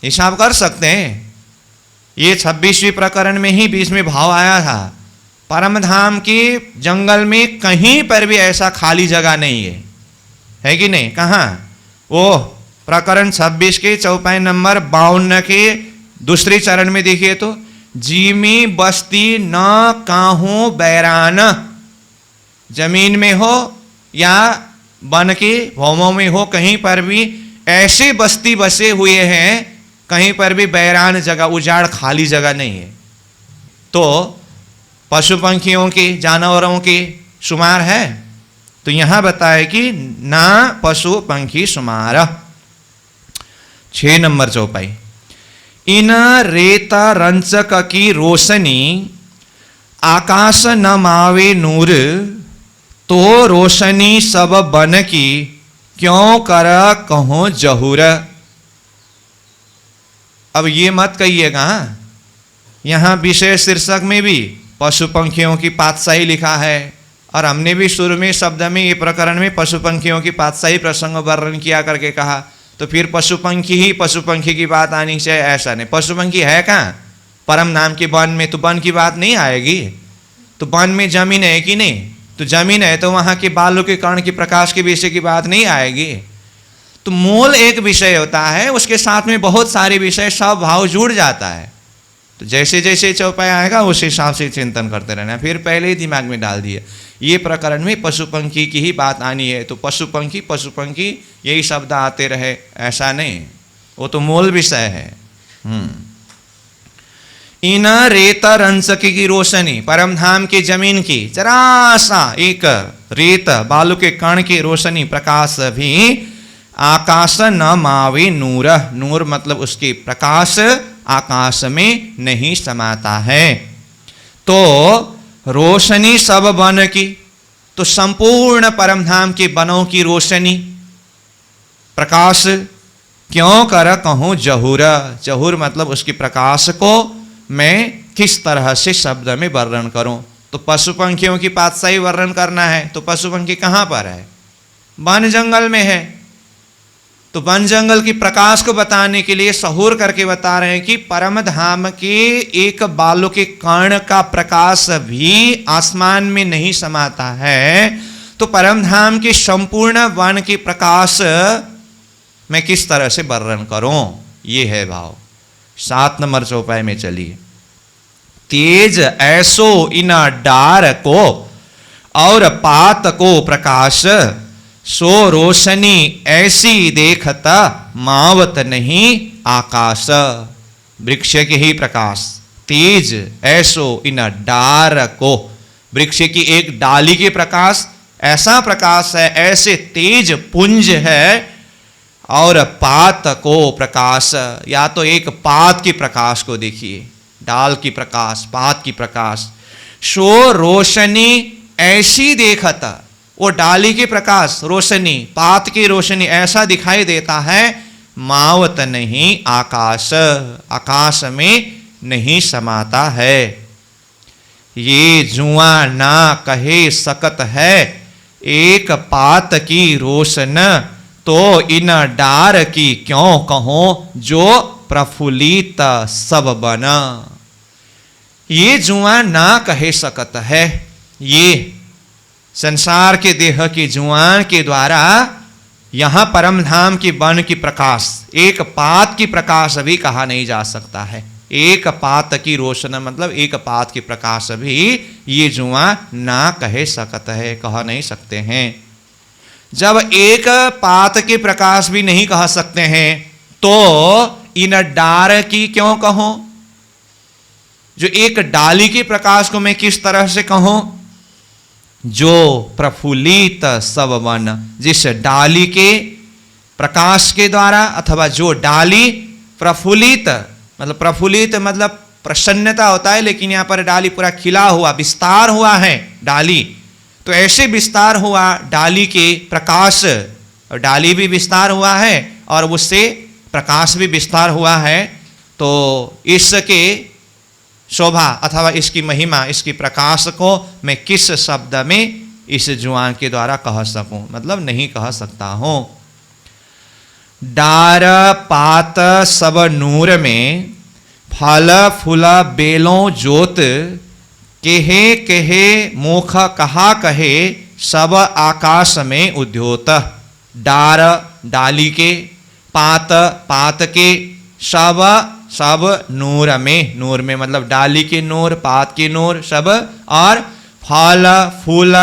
हिसाब कर सकते हैं। ये 26वीं प्रकरण में ही बीच में भाव आया था, परम धाम की जंगल में कहीं पर भी ऐसा खाली जगह नहीं है कि नहीं? कहाँ? वो प्रकरण 26 के चौपाई नंबर 52 के दूसरे चरण में देखिए तो, जीमी बस्ती न काहू बैरान, जमीन में हो या वन के भौमों में हो, कहीं पर भी ऐसे बस्ती बसे हुए हैं, कहीं पर भी बैरान जगह, उजाड़ खाली जगह नहीं है। तो पशु पंखियों के, जानवरों के शुमार है। तो यहां बताए कि ना पशु पंखी शुमार। 6 नंबर चौपाई, इन रेता रंचक की रोशनी आकाश न मावे नूर, तो रोशनी सब बन की क्यों कर कहो जहूर। अब ये मत कहिएगा, यहां विशेष शीर्षक में भी पशु पंखियों की पातशाही लिखा है, और हमने भी शुरू में शब्द में ये प्रकरण में पशु पंखियों की पातशाही प्रसंग वर्णन किया करके कहा, तो फिर पशु पंखी ही पशु पंखी की बात आनी चाहिए, ऐसा नहीं। पशु पंखी है कहाँ? परम नाम के वन में, तो वन की बात नहीं आएगी। तो वन में जमीन है कि नहीं? तो जमीन है तो वहां के बालों के कर्ण की प्रकाश के विषय की बात नहीं आएगी। तो मूल एक विषय होता है, उसके साथ में बहुत सारे विषय सब भाव जुड़ जाता है। तो जैसे जैसे चौपाई आएगा उस हिसाब से चिंतन करते रहना। फिर पहले ही दिमाग में डाल दिए ये प्रकरण में पशु पंखी की ही बात आनी है, तो पशु पंखी यही शब्द आते रहे, ऐसा नहीं, वो तो मूल विषय है। इन रेत रंसक की रोशनी, परम धाम की जमीन की जरा सा एक रेत बालू के कण की रोशनी प्रकाश भी आकाश न मावे नूर, नूर मतलब उसकी प्रकाश आकाश में नहीं समाता है। तो रोशनी सब वन की, तो संपूर्ण परम धाम के वनों की रोशनी प्रकाश क्यों कर कहूं जहूर, जहूर मतलब उसकी प्रकाश को मैं किस तरह से शब्द में वर्णन करूं। तो पशु पंखियों की पातशाही वर्णन करना है, तो पशु पंखी कहां पर है? वन जंगल में है। तो वन जंगल की प्रकाश को बताने के लिए सहूर करके बता रहे हैं कि परम धाम के एक बालों के कर्ण का प्रकाश भी आसमान में नहीं समाता है, तो परम धाम के संपूर्ण वन की प्रकाश मैं किस तरह से वर्णन करूं, ये है भाव। 7 नंबर चौपाई में चलिए, तेज ऐसो इन डार को और पात को प्रकाश, सो रोशनी ऐसी देखता मावत नहीं आकाश। वृक्ष के ही प्रकाश, तेज ऐसो इन डार को, वृक्ष की एक डाली के प्रकाश ऐसा प्रकाश है, ऐसे तेज पुंज है। और पात को प्रकाश, या तो एक पात की प्रकाश को देखिए, डाल की प्रकाश, पात की प्रकाश। सो रोशनी ऐसी देखता, वो डाली की प्रकाश रोशनी, पात की रोशनी ऐसा दिखाई देता है, मावत नहीं आकाश, आकाश में नहीं समाता है। ये जुआ ना कहे सकत है एक पात की रोशन, तो इन डार की क्यों कहो जो प्रफुल्लित सब बना। ये जुआ ना कहे सकत है, ये संसार के देह के जुआन के द्वारा यहां परम धाम की वन की प्रकाश, एक पात की प्रकाश भी कहा नहीं जा सकता है। एक पात की रोशन मतलब एक पात की प्रकाश भी ये जुआ ना कहे सकत है, कह नहीं सकते हैं। जब एक पात के प्रकाश भी नहीं कह सकते हैं, तो इन डार की क्यों कहो, जो एक डाली के प्रकाश को मैं किस तरह से कहूं, जो प्रफुल्लित सब वन, जिस डाली के प्रकाश के द्वारा, अथवा जो डाली प्रफुल्लित मतलब प्रसन्नता होता है, लेकिन यहां पर डाली पूरा खिला हुआ, विस्तार हुआ है डाली, तो ऐसे विस्तार हुआ डाली के प्रकाश, और डाली भी विस्तार हुआ है और उससे प्रकाश भी विस्तार हुआ है। तो इसके शोभा अथवा इसकी महिमा, इसकी प्रकाश को मैं किस शब्द में इस जुआ के द्वारा कह सकूं, मतलब नहीं कह सकता हूं। डार पात सब नूर में, फल फूल बेलों जोत, केहे केहे मुख कहा कहे, सब आकाश में उद्योत। डार डाली के, पात पात के, सब सब नूर में, नूर में मतलब डाली के नूर, पात के नूर सब, और फल फूल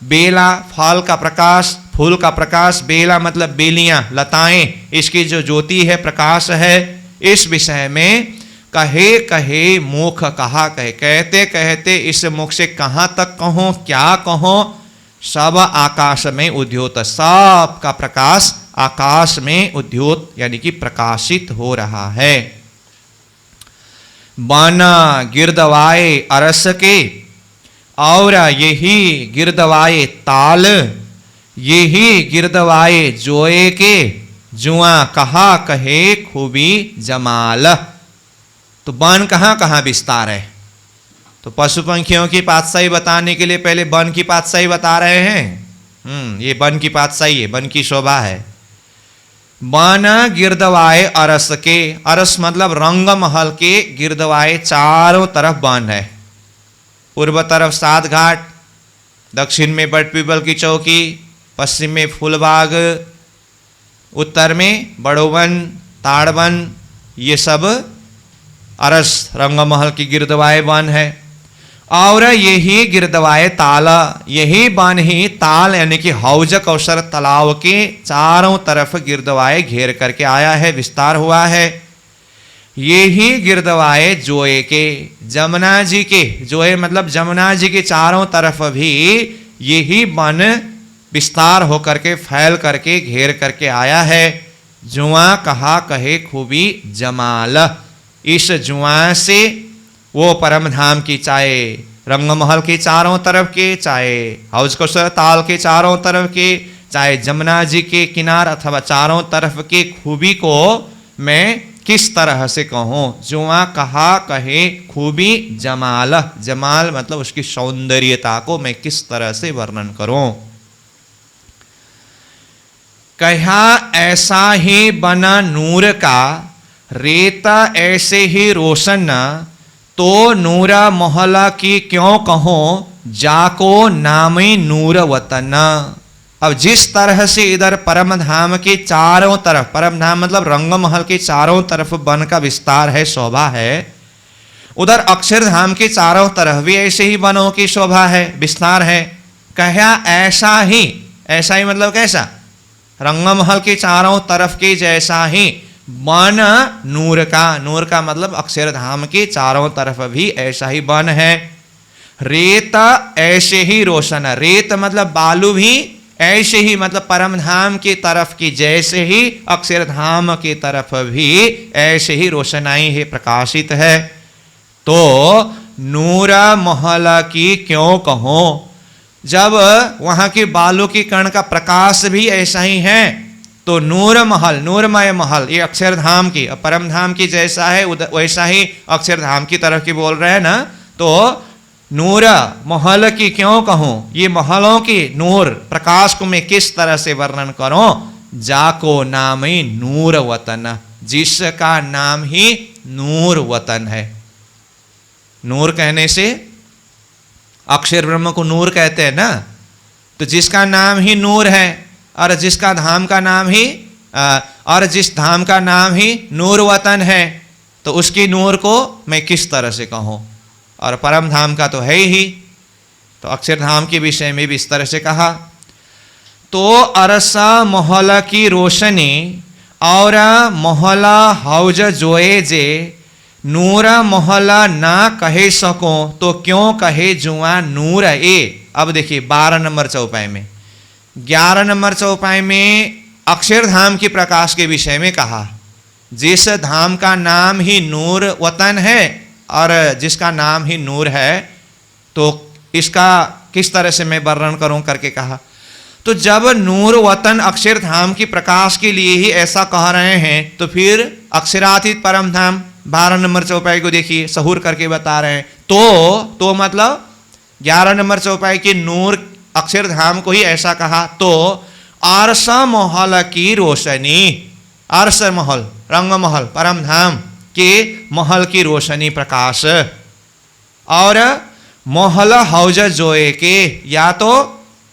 बेला, फल का प्रकाश फूल का प्रकाश, बेला मतलब बेलियां लताएं, इसकी जो ज्योति है प्रकाश है, इस विषय में कहे कहे मुख कहा कहे, कहते कहते इस मुख से कहाँ तक कहो, क्या कहो, सब आकाश में उद्योत, सब का प्रकाश आकाश में उद्योत यानी कि प्रकाशित हो रहा है। बन गिरदवाए अरस के, और यही गिरदवाए ताल, यही गिरदवाए जोए के, जुआ कहा कहे खूबी जमाल। तो वन कहाँ कहाँ विस्तार है, तो पशु पंखियों की पातशाही बताने के लिए पहले वन की पातशाही बता रहे हैं। ये वन की पातशाही है, वन की शोभा है। वन गिरदवाए अरस के, अरस मतलब रंग महल के, गिरदवाए चारों तरफ वन है। पूर्व तरफ 7 घाट, दक्षिण में बट पीपल की चौकी, पश्चिम में फूलबाग, उत्तर में बड़ोवन ताड़वन, ये सब अरस रंगमहल की गिरदवाए वन है। और यही गिरदवाए ताला, यही वन ही ताल यानी कि हौज कौशल तालाब के चारों तरफ गिरदवाए घेर करके आया है, विस्तार हुआ है। यही गिरदवाए जोए के, जमुना जी के, जोए मतलब जमुना जी के चारों तरफ भी यही वन विस्तार होकर के फैल करके घेर करके आया है। जुआ कहा कहे खूबी जमाल, इस जुआ से वो परम धाम की, चाहे रंगमहल के चारों तरफ के, चाहे हौज कौशल ताल के चारों तरफ के, चाहे जमुना जी के किनार अथवा चारों तरफ के खूबी को मैं किस तरह से कहूँ, जुआ कहा कहे खूबी जमाल, जमाल मतलब उसकी सौंदर्यता को मैं किस तरह से वर्णन करूं। कहा ऐसा ही बना नूर का, रेता ऐसे ही रोशन, तो नूरा मोहल्ला की क्यों कहो, जाको नामी नूर वतन। अब जिस तरह से इधर परम धाम के चारों तरफ, परम धाम मतलब रंगमहल के चारों तरफ वन का विस्तार है, शोभा है, उधर अक्षरधाम के चारों तरफ भी ऐसे ही वनों की शोभा है, विस्तार है। कहा ऐसा ही, ऐसा ही मतलब कैसा, रंगमहल के चारों तरफ के जैसा ही वन नूर का, नूर का मतलब अक्षरधाम के चारों तरफ भी ऐसा ही वन है। रेत ऐसे ही रोशन, रेत मतलब बालू भी ऐसे ही मतलब परम धाम की तरफ की जैसे ही अक्षरधाम की तरफ भी ऐसे ही रोशनाई है, प्रकाशित है। तो नूर महल की क्यों कहो, जब वहां के बालू की कण का प्रकाश भी ऐसा ही है, तो नूर महल, नूरमय महल, ये अक्षरधाम की परम धाम की जैसा है, वैसा ही अक्षरधाम की तरफ की बोल रहे हैं ना। तो नूर महल की क्यों कहूं, ये महलों की नूर प्रकाश को मैं किस तरह से वर्णन करूं, जाको नाम ही नूर वतन, जिसका नाम ही नूर वतन है। नूर कहने से अक्षर ब्रह्म को नूर कहते हैं ना, तो जिसका नाम ही नूर है और जिसका धाम का नाम ही और जिस धाम का नाम ही नूर वतन है, तो उसकी नूर को मैं किस तरह से कहूं, और परम धाम का तो है ही, तो अक्षरधाम के विषय में भी इस तरह से कहा। तो अरसा मोहल्ला की रोशनी और मोहल्ला हौज जोए जे, नूरा मोहल्ला ना कहे सको तो क्यों कहे जुआ नूर ए। अब देखिए 12 नंबर चौपाई में, 11 नंबर चौपाई में अक्षरधाम की प्रकाश के विषय में कहा, जिस धाम का नाम ही नूर वतन है और जिसका नाम ही नूर है, तो इसका किस तरह से मैं वर्णन करूं करके कहा। तो जब नूर वतन अक्षरधाम की प्रकाश के लिए ही ऐसा कह रहे हैं, तो फिर अक्षरातीत परम धाम 12 नंबर चौपाई को देखिए, सहूर करके बता रहे हैं। तो मतलब 11 नंबर चौपाई की नूर अक्षरधाम को ही ऐसा कहा तो अर्श महल की रोशनी, अर्श महल रंग महल परम धाम के महल की रोशनी प्रकाश, और महल हौज जोए के, या तो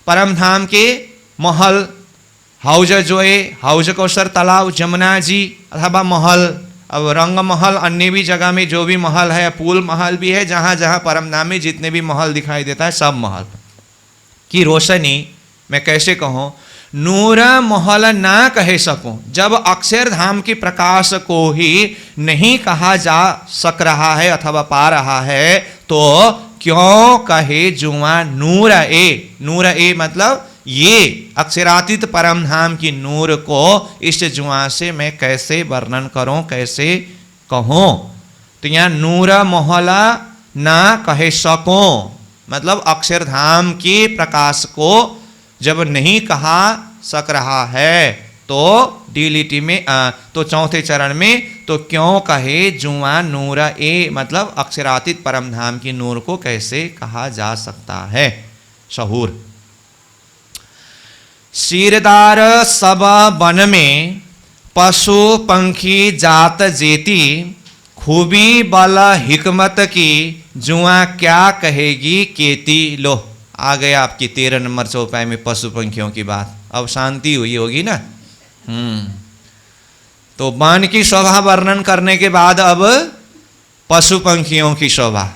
परम धाम के महल हौज जोए, हौज कौशर तालाब जमुना जी अथवा महल, अब रंग महल अन्य भी जगह में जो भी महल है, पूल महल भी है, जहाँ जहाँ परम धाम में जितने भी महल दिखाई देता है सब महल की रोशनी, मैं कैसे कहूँ, नूर महल ना कह सकूं, जब अक्षरधाम की प्रकाश को ही नहीं कहा जा सक रहा है अथवा पा रहा है तो क्यों कहे जुआ नूर ए, नूर ए मतलब ये अक्षरातीत परम धाम की नूर को इस जुआ से मैं कैसे वर्णन करूं, कैसे कहूं। तो यहाँ नूर महला ना कह सकूं मतलब अक्षरधाम की प्रकाश को जब नहीं कहा सक रहा है तो डीलिटी में तो चौथे चरण में तो क्यों कहे जुआ नूर ए मतलब अक्षरातीत परम धाम की नूर को कैसे कहा जा सकता है। शहूर शीरदार सब वन में पशु पंखी जात जेती, खूबी बल हिकमत की जुआ क्या कहेगी केती। लो आ गए आपकी 13 नंबर चौपाई में पशु पंखियों की बात, अब शांति हुई होगी ना। तो वन की शोभा वर्णन करने के बाद अब पशु पंखियों की शोभा,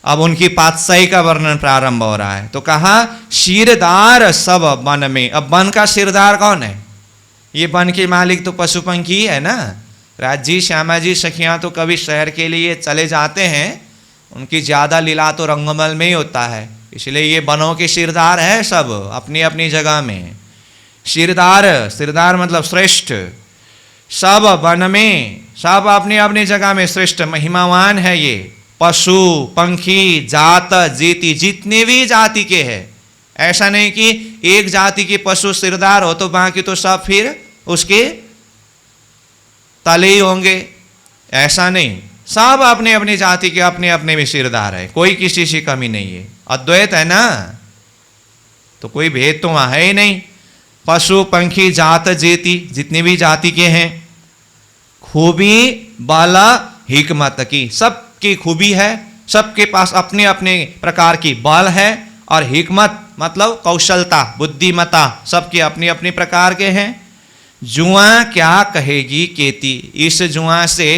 अब उनकी पातशाही का वर्णन प्रारंभ हो रहा है। तो कहा शीरदार सब वन में, अब वन का शीरदार कौन है, ये वन के मालिक तो पशु पंखी है ना। राजी श्यामा जी सखियां तो कभी शहर के लिए चले जाते हैं, उनकी ज्यादा लीला तो रंगमल में ही होता है, इसलिए ये वनों के शीरदार है सब अपनी अपनी जगह में। शीरदार, शीरदार मतलब श्रेष्ठ, सब वन में सब अपनी अपनी जगह में श्रेष्ठ महिमावान है ये पशु पंखी जात जीति, जितने भी जाति के हैं। ऐसा नहीं कि एक जाति के पशु शीरदार हो तो बाकी तो सब फिर उसके तले ही होंगे, ऐसा नहीं, सब अपने अपनी जाति के अपने अपने भी शीरदार है, कोई किसी से कमी नहीं है। अद्वैत है ना, तो कोई भेद तो वहां है ही नहीं। पशु पंखी जात जेती, जितनी भी जाति के हैं, खूबी बाला हिकमत की, सबकी खूबी है, सबके पास अपने अपने प्रकार की बल है, और हिकमत मतलब कौशलता बुद्धिमता सबके अपनी अपनी प्रकार के हैं। जुआ क्या कहेगी केती, इस जुआ से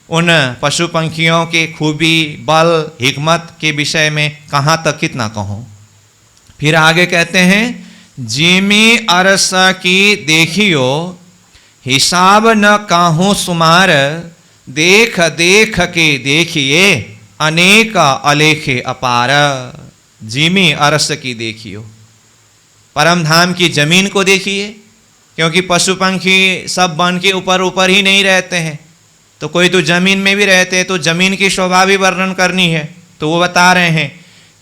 उन पशु पंखियों के खूबी बल हिकमत के विषय में कहाँ तक कितना कहूँ। फिर आगे कहते हैं जिमी अरस की देखियो, हिसाब न काहू सुमार, देख देख के देखिए अनेक अलेखे अपार। जिमी अरस की देखियो, परम धाम की जमीन को देखिए, क्योंकि पशु पंखी सब वन के ऊपर ऊपर ही नहीं रहते हैं, तो कोई तो जमीन में भी रहते हैं, तो जमीन की शोभा भी वर्णन करनी है, तो वो बता रहे हैं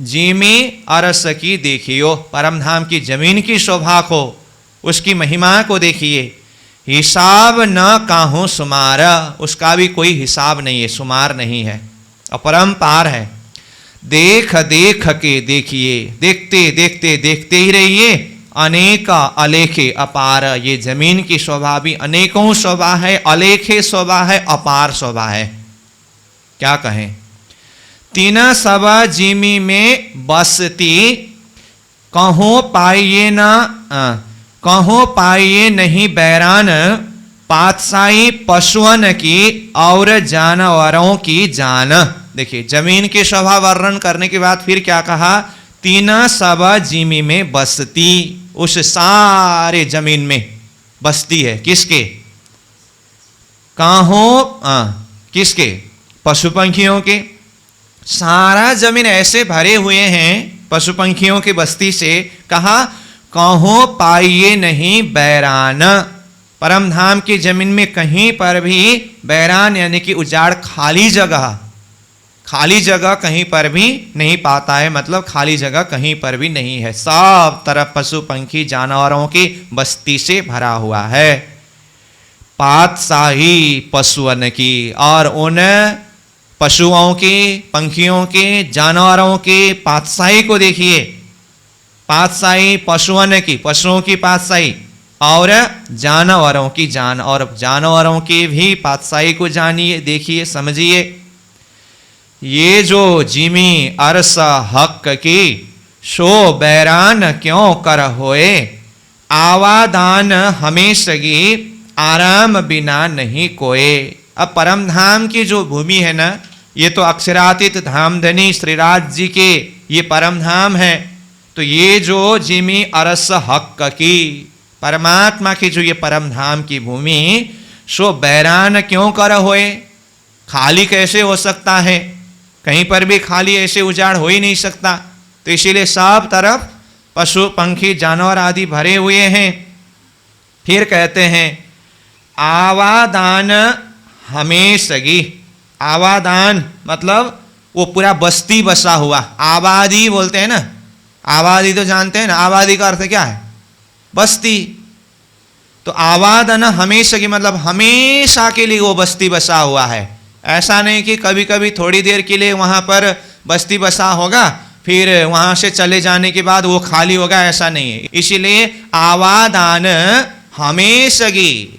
जिमी अरस की देखियो, परम धाम की जमीन की शोभा को, उसकी महिमा को देखिए। हिसाब न काहू सुमार, उसका भी कोई हिसाब नहीं है, सुमार नहीं है, अपरंपार है। देख देख के देखिए, देखते देखते देखते ही रहिए, अनेक अलेखे अपार, ये जमीन की शोभा भी अनेकों शोभा है, अलेखे शोभा है, अपार शोभा है। क्या कहें, तीना सबा जिमी में बसती, कहो पाइये ना कहो पाइये नहीं बैरान, पातशाही पशुअन की और जानवरों की जान। देखिए जमीन की शोभा वर्णन करने के बाद फिर क्या कहा, तीना सबा जिमी में बसती, उस सारे जमीन में बसती है, किसके, कहो किसके, पशु पंखियों के। सारा जमीन ऐसे भरे हुए हैं पशु पंखियों की बस्ती से, कहा कहो पाइये नहीं बैरान, परम धाम की जमीन में कहीं पर भी बैरान यानी कि उजाड़, खाली जगह, खाली जगह कहीं पर भी नहीं पाता है, मतलब खाली जगह कहीं पर भी नहीं है, सब तरफ पशु पंखी जानवरों की बस्ती से भरा हुआ है। पातशाही पशुअन की, और उन पशुओं के पंखियों के जानवरों के पातशाही को देखिए। पातशाही पशुओं की, पशुओं की पातशाही, और जानवरों की और जानवरों की भी पातशाही को जानिए, देखिए, समझिए। ये जो जिमी अरस हक की शो बैरान क्यों कर होए, आवादान हमेशगी आराम बिना नहीं कोए। अब परम धाम की जो भूमि है ना, ये तो अक्षरातीत धामधनी श्रीराज जी के ये परम धाम है। तो ये जो जिमी अरस हक की, परमात्मा की जो ये परम धाम की भूमि, सो बैरान क्यों कर होए, खाली कैसे हो सकता है, कहीं पर भी खाली ऐसे उजाड़ हो ही नहीं सकता। तो इसीलिए सब तरफ पशु पंखी जानवर आदि भरे हुए हैं। फिर कहते हैं आवादान हमेशगी, आवादान मतलब वो पूरा बस्ती बसा हुआ, आबादी बोलते हैं ना, आबादी तो जानते हैं ना, आबादी का अर्थ क्या है, बस्ती। तो आवादान हमेशगी मतलब हमेशा के लिए वो बस्ती बसा हुआ है। ऐसा नहीं कि कभी कभी थोड़ी देर के लिए वहां पर बस्ती बसा होगा, फिर वहां से चले जाने के बाद वो खाली होगा, ऐसा नहीं है। इसीलिए आवादान हमेशगी,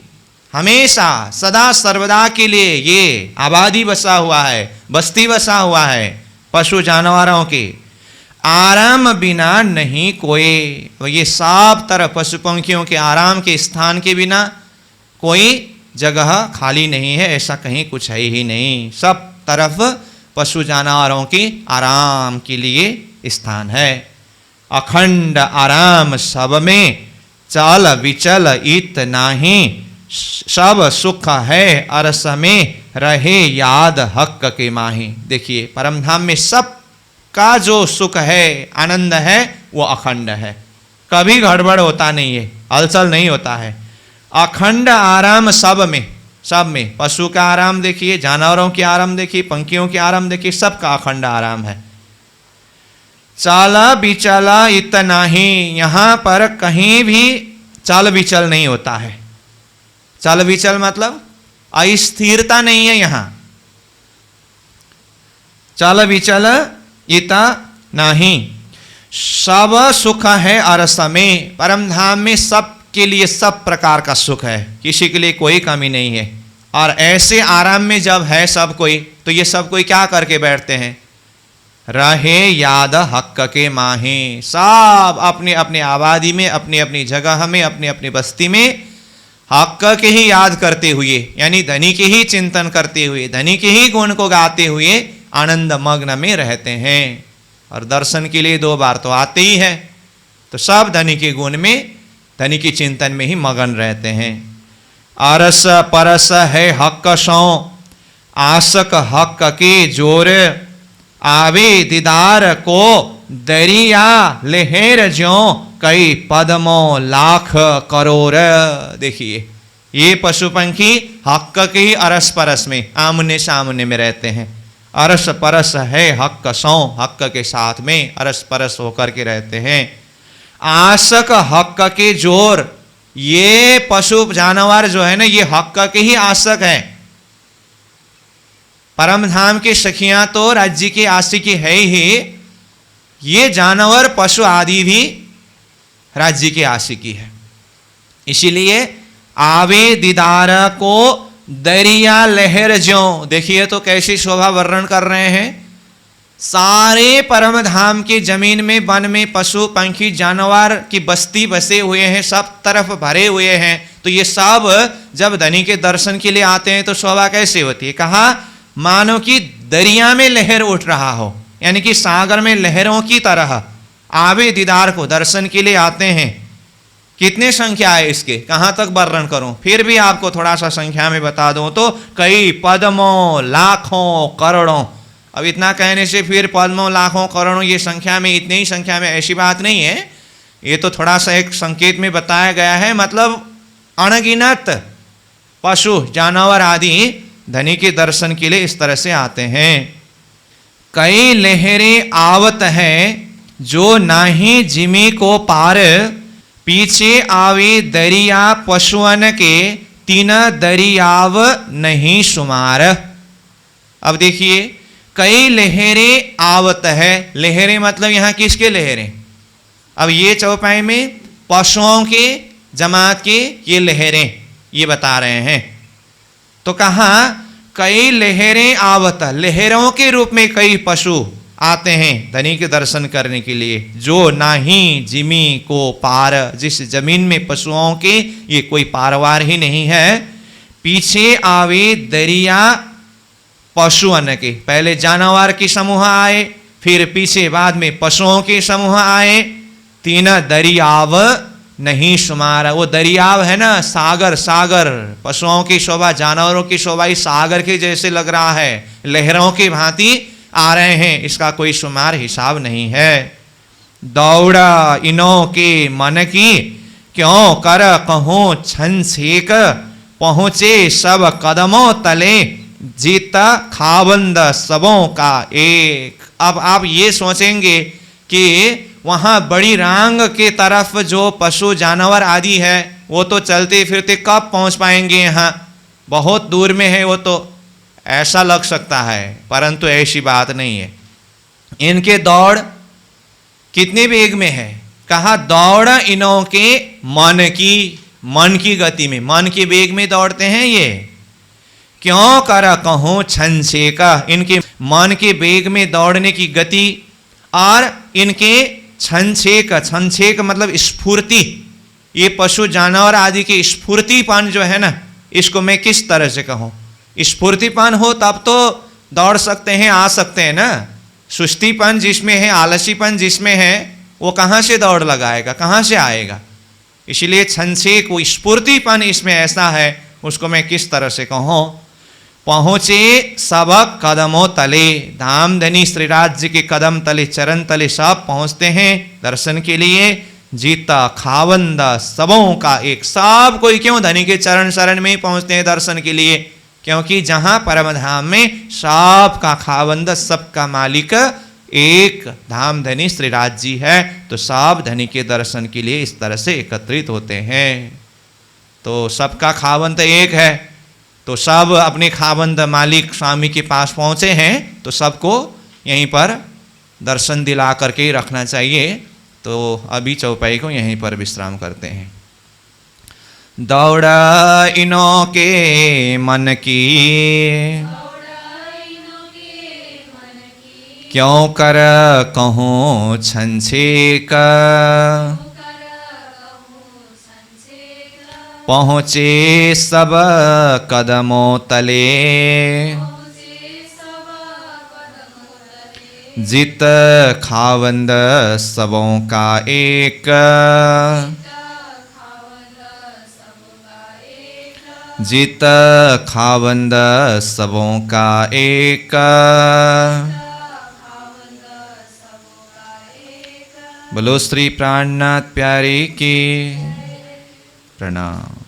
हमेशा सदा सर्वदा के लिए ये आबादी बसा हुआ है, बस्ती बसा हुआ है पशु जानवरों के। आराम बिना नहीं कोई, ये सब तरफ पशु पंखियों के आराम के स्थान के बिना कोई जगह खाली नहीं है, ऐसा कहीं कुछ है ही नहीं। सब तरफ पशु जानवरों की आराम के लिए स्थान है। अखंड आराम सब में चल विचल इत नाही, सब सुख है अरस में रहे याद हक के माही। देखिए परमधाम में सब का जो सुख है, आनंद है, वो अखंड है, कभी गड़बड़ होता नहीं है, हलचल नहीं होता है। अखंड आराम सब में, सब में पशु का आराम देखिए, जानवरों की आराम देखिए, पंखियों की आराम देखिए, सबका अखंड आराम है। चाला बिचला इतना ही, यहां पर कहीं भी चल विचल नहीं होता है। चल विचल मतलब अस्थिरता नहीं है यहां। चल विचल इता नहीं, सब सुख है अरस में, परम धाम में सब के लिए सब प्रकार का सुख है, किसी के लिए कोई कमी नहीं है। और ऐसे आराम में जब है सब कोई, तो ये सब कोई क्या करके बैठते हैं, रहे याद हक के माहे, सब अपने अपने आबादी में, अपनी अपनी जगह में, अपनी अपनी बस्ती में हक के ही याद करते हुए, यानी धनी के ही चिंतन करते हुए, धनी के ही गुण को गाते हुए आनंद मग्न में रहते हैं। और दर्शन के लिए 2 बार तो आते ही है, तो सब धनी के गुण में, धनी के चिंतन में ही मगन रहते हैं। अरस परस है हक सौ, आसक हक के जोर, आवे दीदार को दरिया लहर ज्यों, कई पद्मों लाख करोड़। देखिए ये पशु पंखी हक के ही अरस परस में आमने सामने में रहते हैं। अरस परस है हक सौ, हक के साथ में अरस परस होकर के रहते हैं। आसक हक के जोर, ये पशु जानवर जो है ना, ये हक के ही आसक है। परम धाम की सखियां तो राज्य की आशिकी है ही, ये जानवर पशु आदि भी राज्य की आशिकी है। इसीलिए आवे दीदार को दरिया लहर ज्यों, देखिए तो कैसी शोभा वर्णन कर रहे हैं। सारे परम धाम की जमीन में, वन में पशु पंखी जानवर की बस्ती बसे हुए हैं, सब तरफ भरे हुए हैं। तो ये सब जब धनी के दर्शन के लिए आते हैं तो शोभा कैसे होती है, कहा मानो कि दरिया में लहर उठ रहा हो, यानी कि सागर में लहरों की तरह आवे दीदार को दर्शन के लिए आते हैं। कितने संख्या है इसके, कहां तक वर्णन करूं, फिर भी आपको थोड़ा सा संख्या में बता दूं तो कई पद्मों लाखों करोड़ों। अब इतना कहने से फिर पद्मों लाखों करोड़ों ये संख्या में, इतनी ही संख्या में, ऐसी बात नहीं है। ये तो थोड़ा सा एक संकेत में बताया गया है, मतलब अनगिनत पशु जानवर आदि धनी के दर्शन के लिए इस तरह से आते हैं। कई लहरें आवत है जो नाही जिमी को पार, पीछे आवे दरिया पशुअन के, तीन दरियाव नहीं शुमार। अब देखिए कई लहरें आवत है, लहरें मतलब यहां किसके लहरें, अब ये चौपाई में पशुओं के जमात के ये लहरें ये बता रहे हैं। तो कहा कई लहरें आवत, लहरों के रूप में कई पशु आते हैं धनी के दर्शन करने के लिए, जो नाही जिमी को पार, जिस जमीन में पशुओं के ये कोई पारवार ही नहीं है। पीछे आवे दरिया पशुअन के, पहले जानवर के समूह आए, फिर पीछे बाद में पशुओं के समूह आए। तीन दरियाव नहीं शुमार, वो दरियाव है ना सागर, सागर पशुओं की शोभा जानवरों की शोभा इस सागर के जैसे लग रहा है, लहरों की भांति आ रहे हैं, इसका कोई शुमार हिसाब नहीं है। दौड़ा इनों के मन की क्यों कर कहूँ छन छेक, पहुँचे सब कदमों तले जीता खाबंद सबों का एक। अब आप ये सोचेंगे कि वहाँ बड़ी रांग के तरफ जो पशु जानवर आदि है वो तो चलते फिरते कब पहुँच पाएंगे, यहाँ बहुत दूर में है वो, तो ऐसा लग सकता है, परंतु ऐसी बात नहीं है। इनके दौड़ कितने वेग में है, कहा दौड़ इनों के मन की गति में, मन के वेग में दौड़ते हैं ये। क्यों कर कहूँ छन छेका, इनके मन के वेग में दौड़ने की गति और इनके छन छेक मतलब स्फूर्ति, ये पशु जानवर आदि की स्फूर्तिपन जो है ना, इसको मैं किस तरह से कहूँ, स्फूर्तिपन हो तब तो दौड़ सकते हैं, आ सकते हैं ना। सुस्तीपन जिसमें है, आलसीपन जिसमें है, वो कहाँ से दौड़ लगाएगा, कहाँ से आएगा। इसलिए छनछेक वो स्फूर्तिपन इसमें ऐसा है, उसको मैं किस तरह से कहूँ। पहुँचे सब कदमों तले, धाम धनी श्रीराज जी के कदम तले, चरण तले सब पहुँचते हैं दर्शन के लिए। जीता खावंदा सबों का एक, सब कोई क्यों धनी के चरण शरण में ही पहुँचते हैं दर्शन के लिए, क्योंकि जहाँ परम धाम में सबका खावंद, सबका मालिक एक धाम धनी श्रीराज जी है, तो सब धनी के दर्शन के लिए इस तरह से एकत्रित होते हैं। तो सबका खावंद एक है, तो सब अपने खावंद मालिक स्वामी के पास पहुँचे हैं, तो सबको यहीं पर दर्शन दिला करके रखना चाहिए। तो अभी चौपाई को यहीं पर विश्राम करते हैं। दौड़ा इनों के मन की क्यों कर कहूँ छन छेक, पहुँचे सब कदमों तले, जित खावंद सबों का एक, जित खावंद सबों का एक। बोलो श्री प्राणनाथ प्यारे की प्रणाम।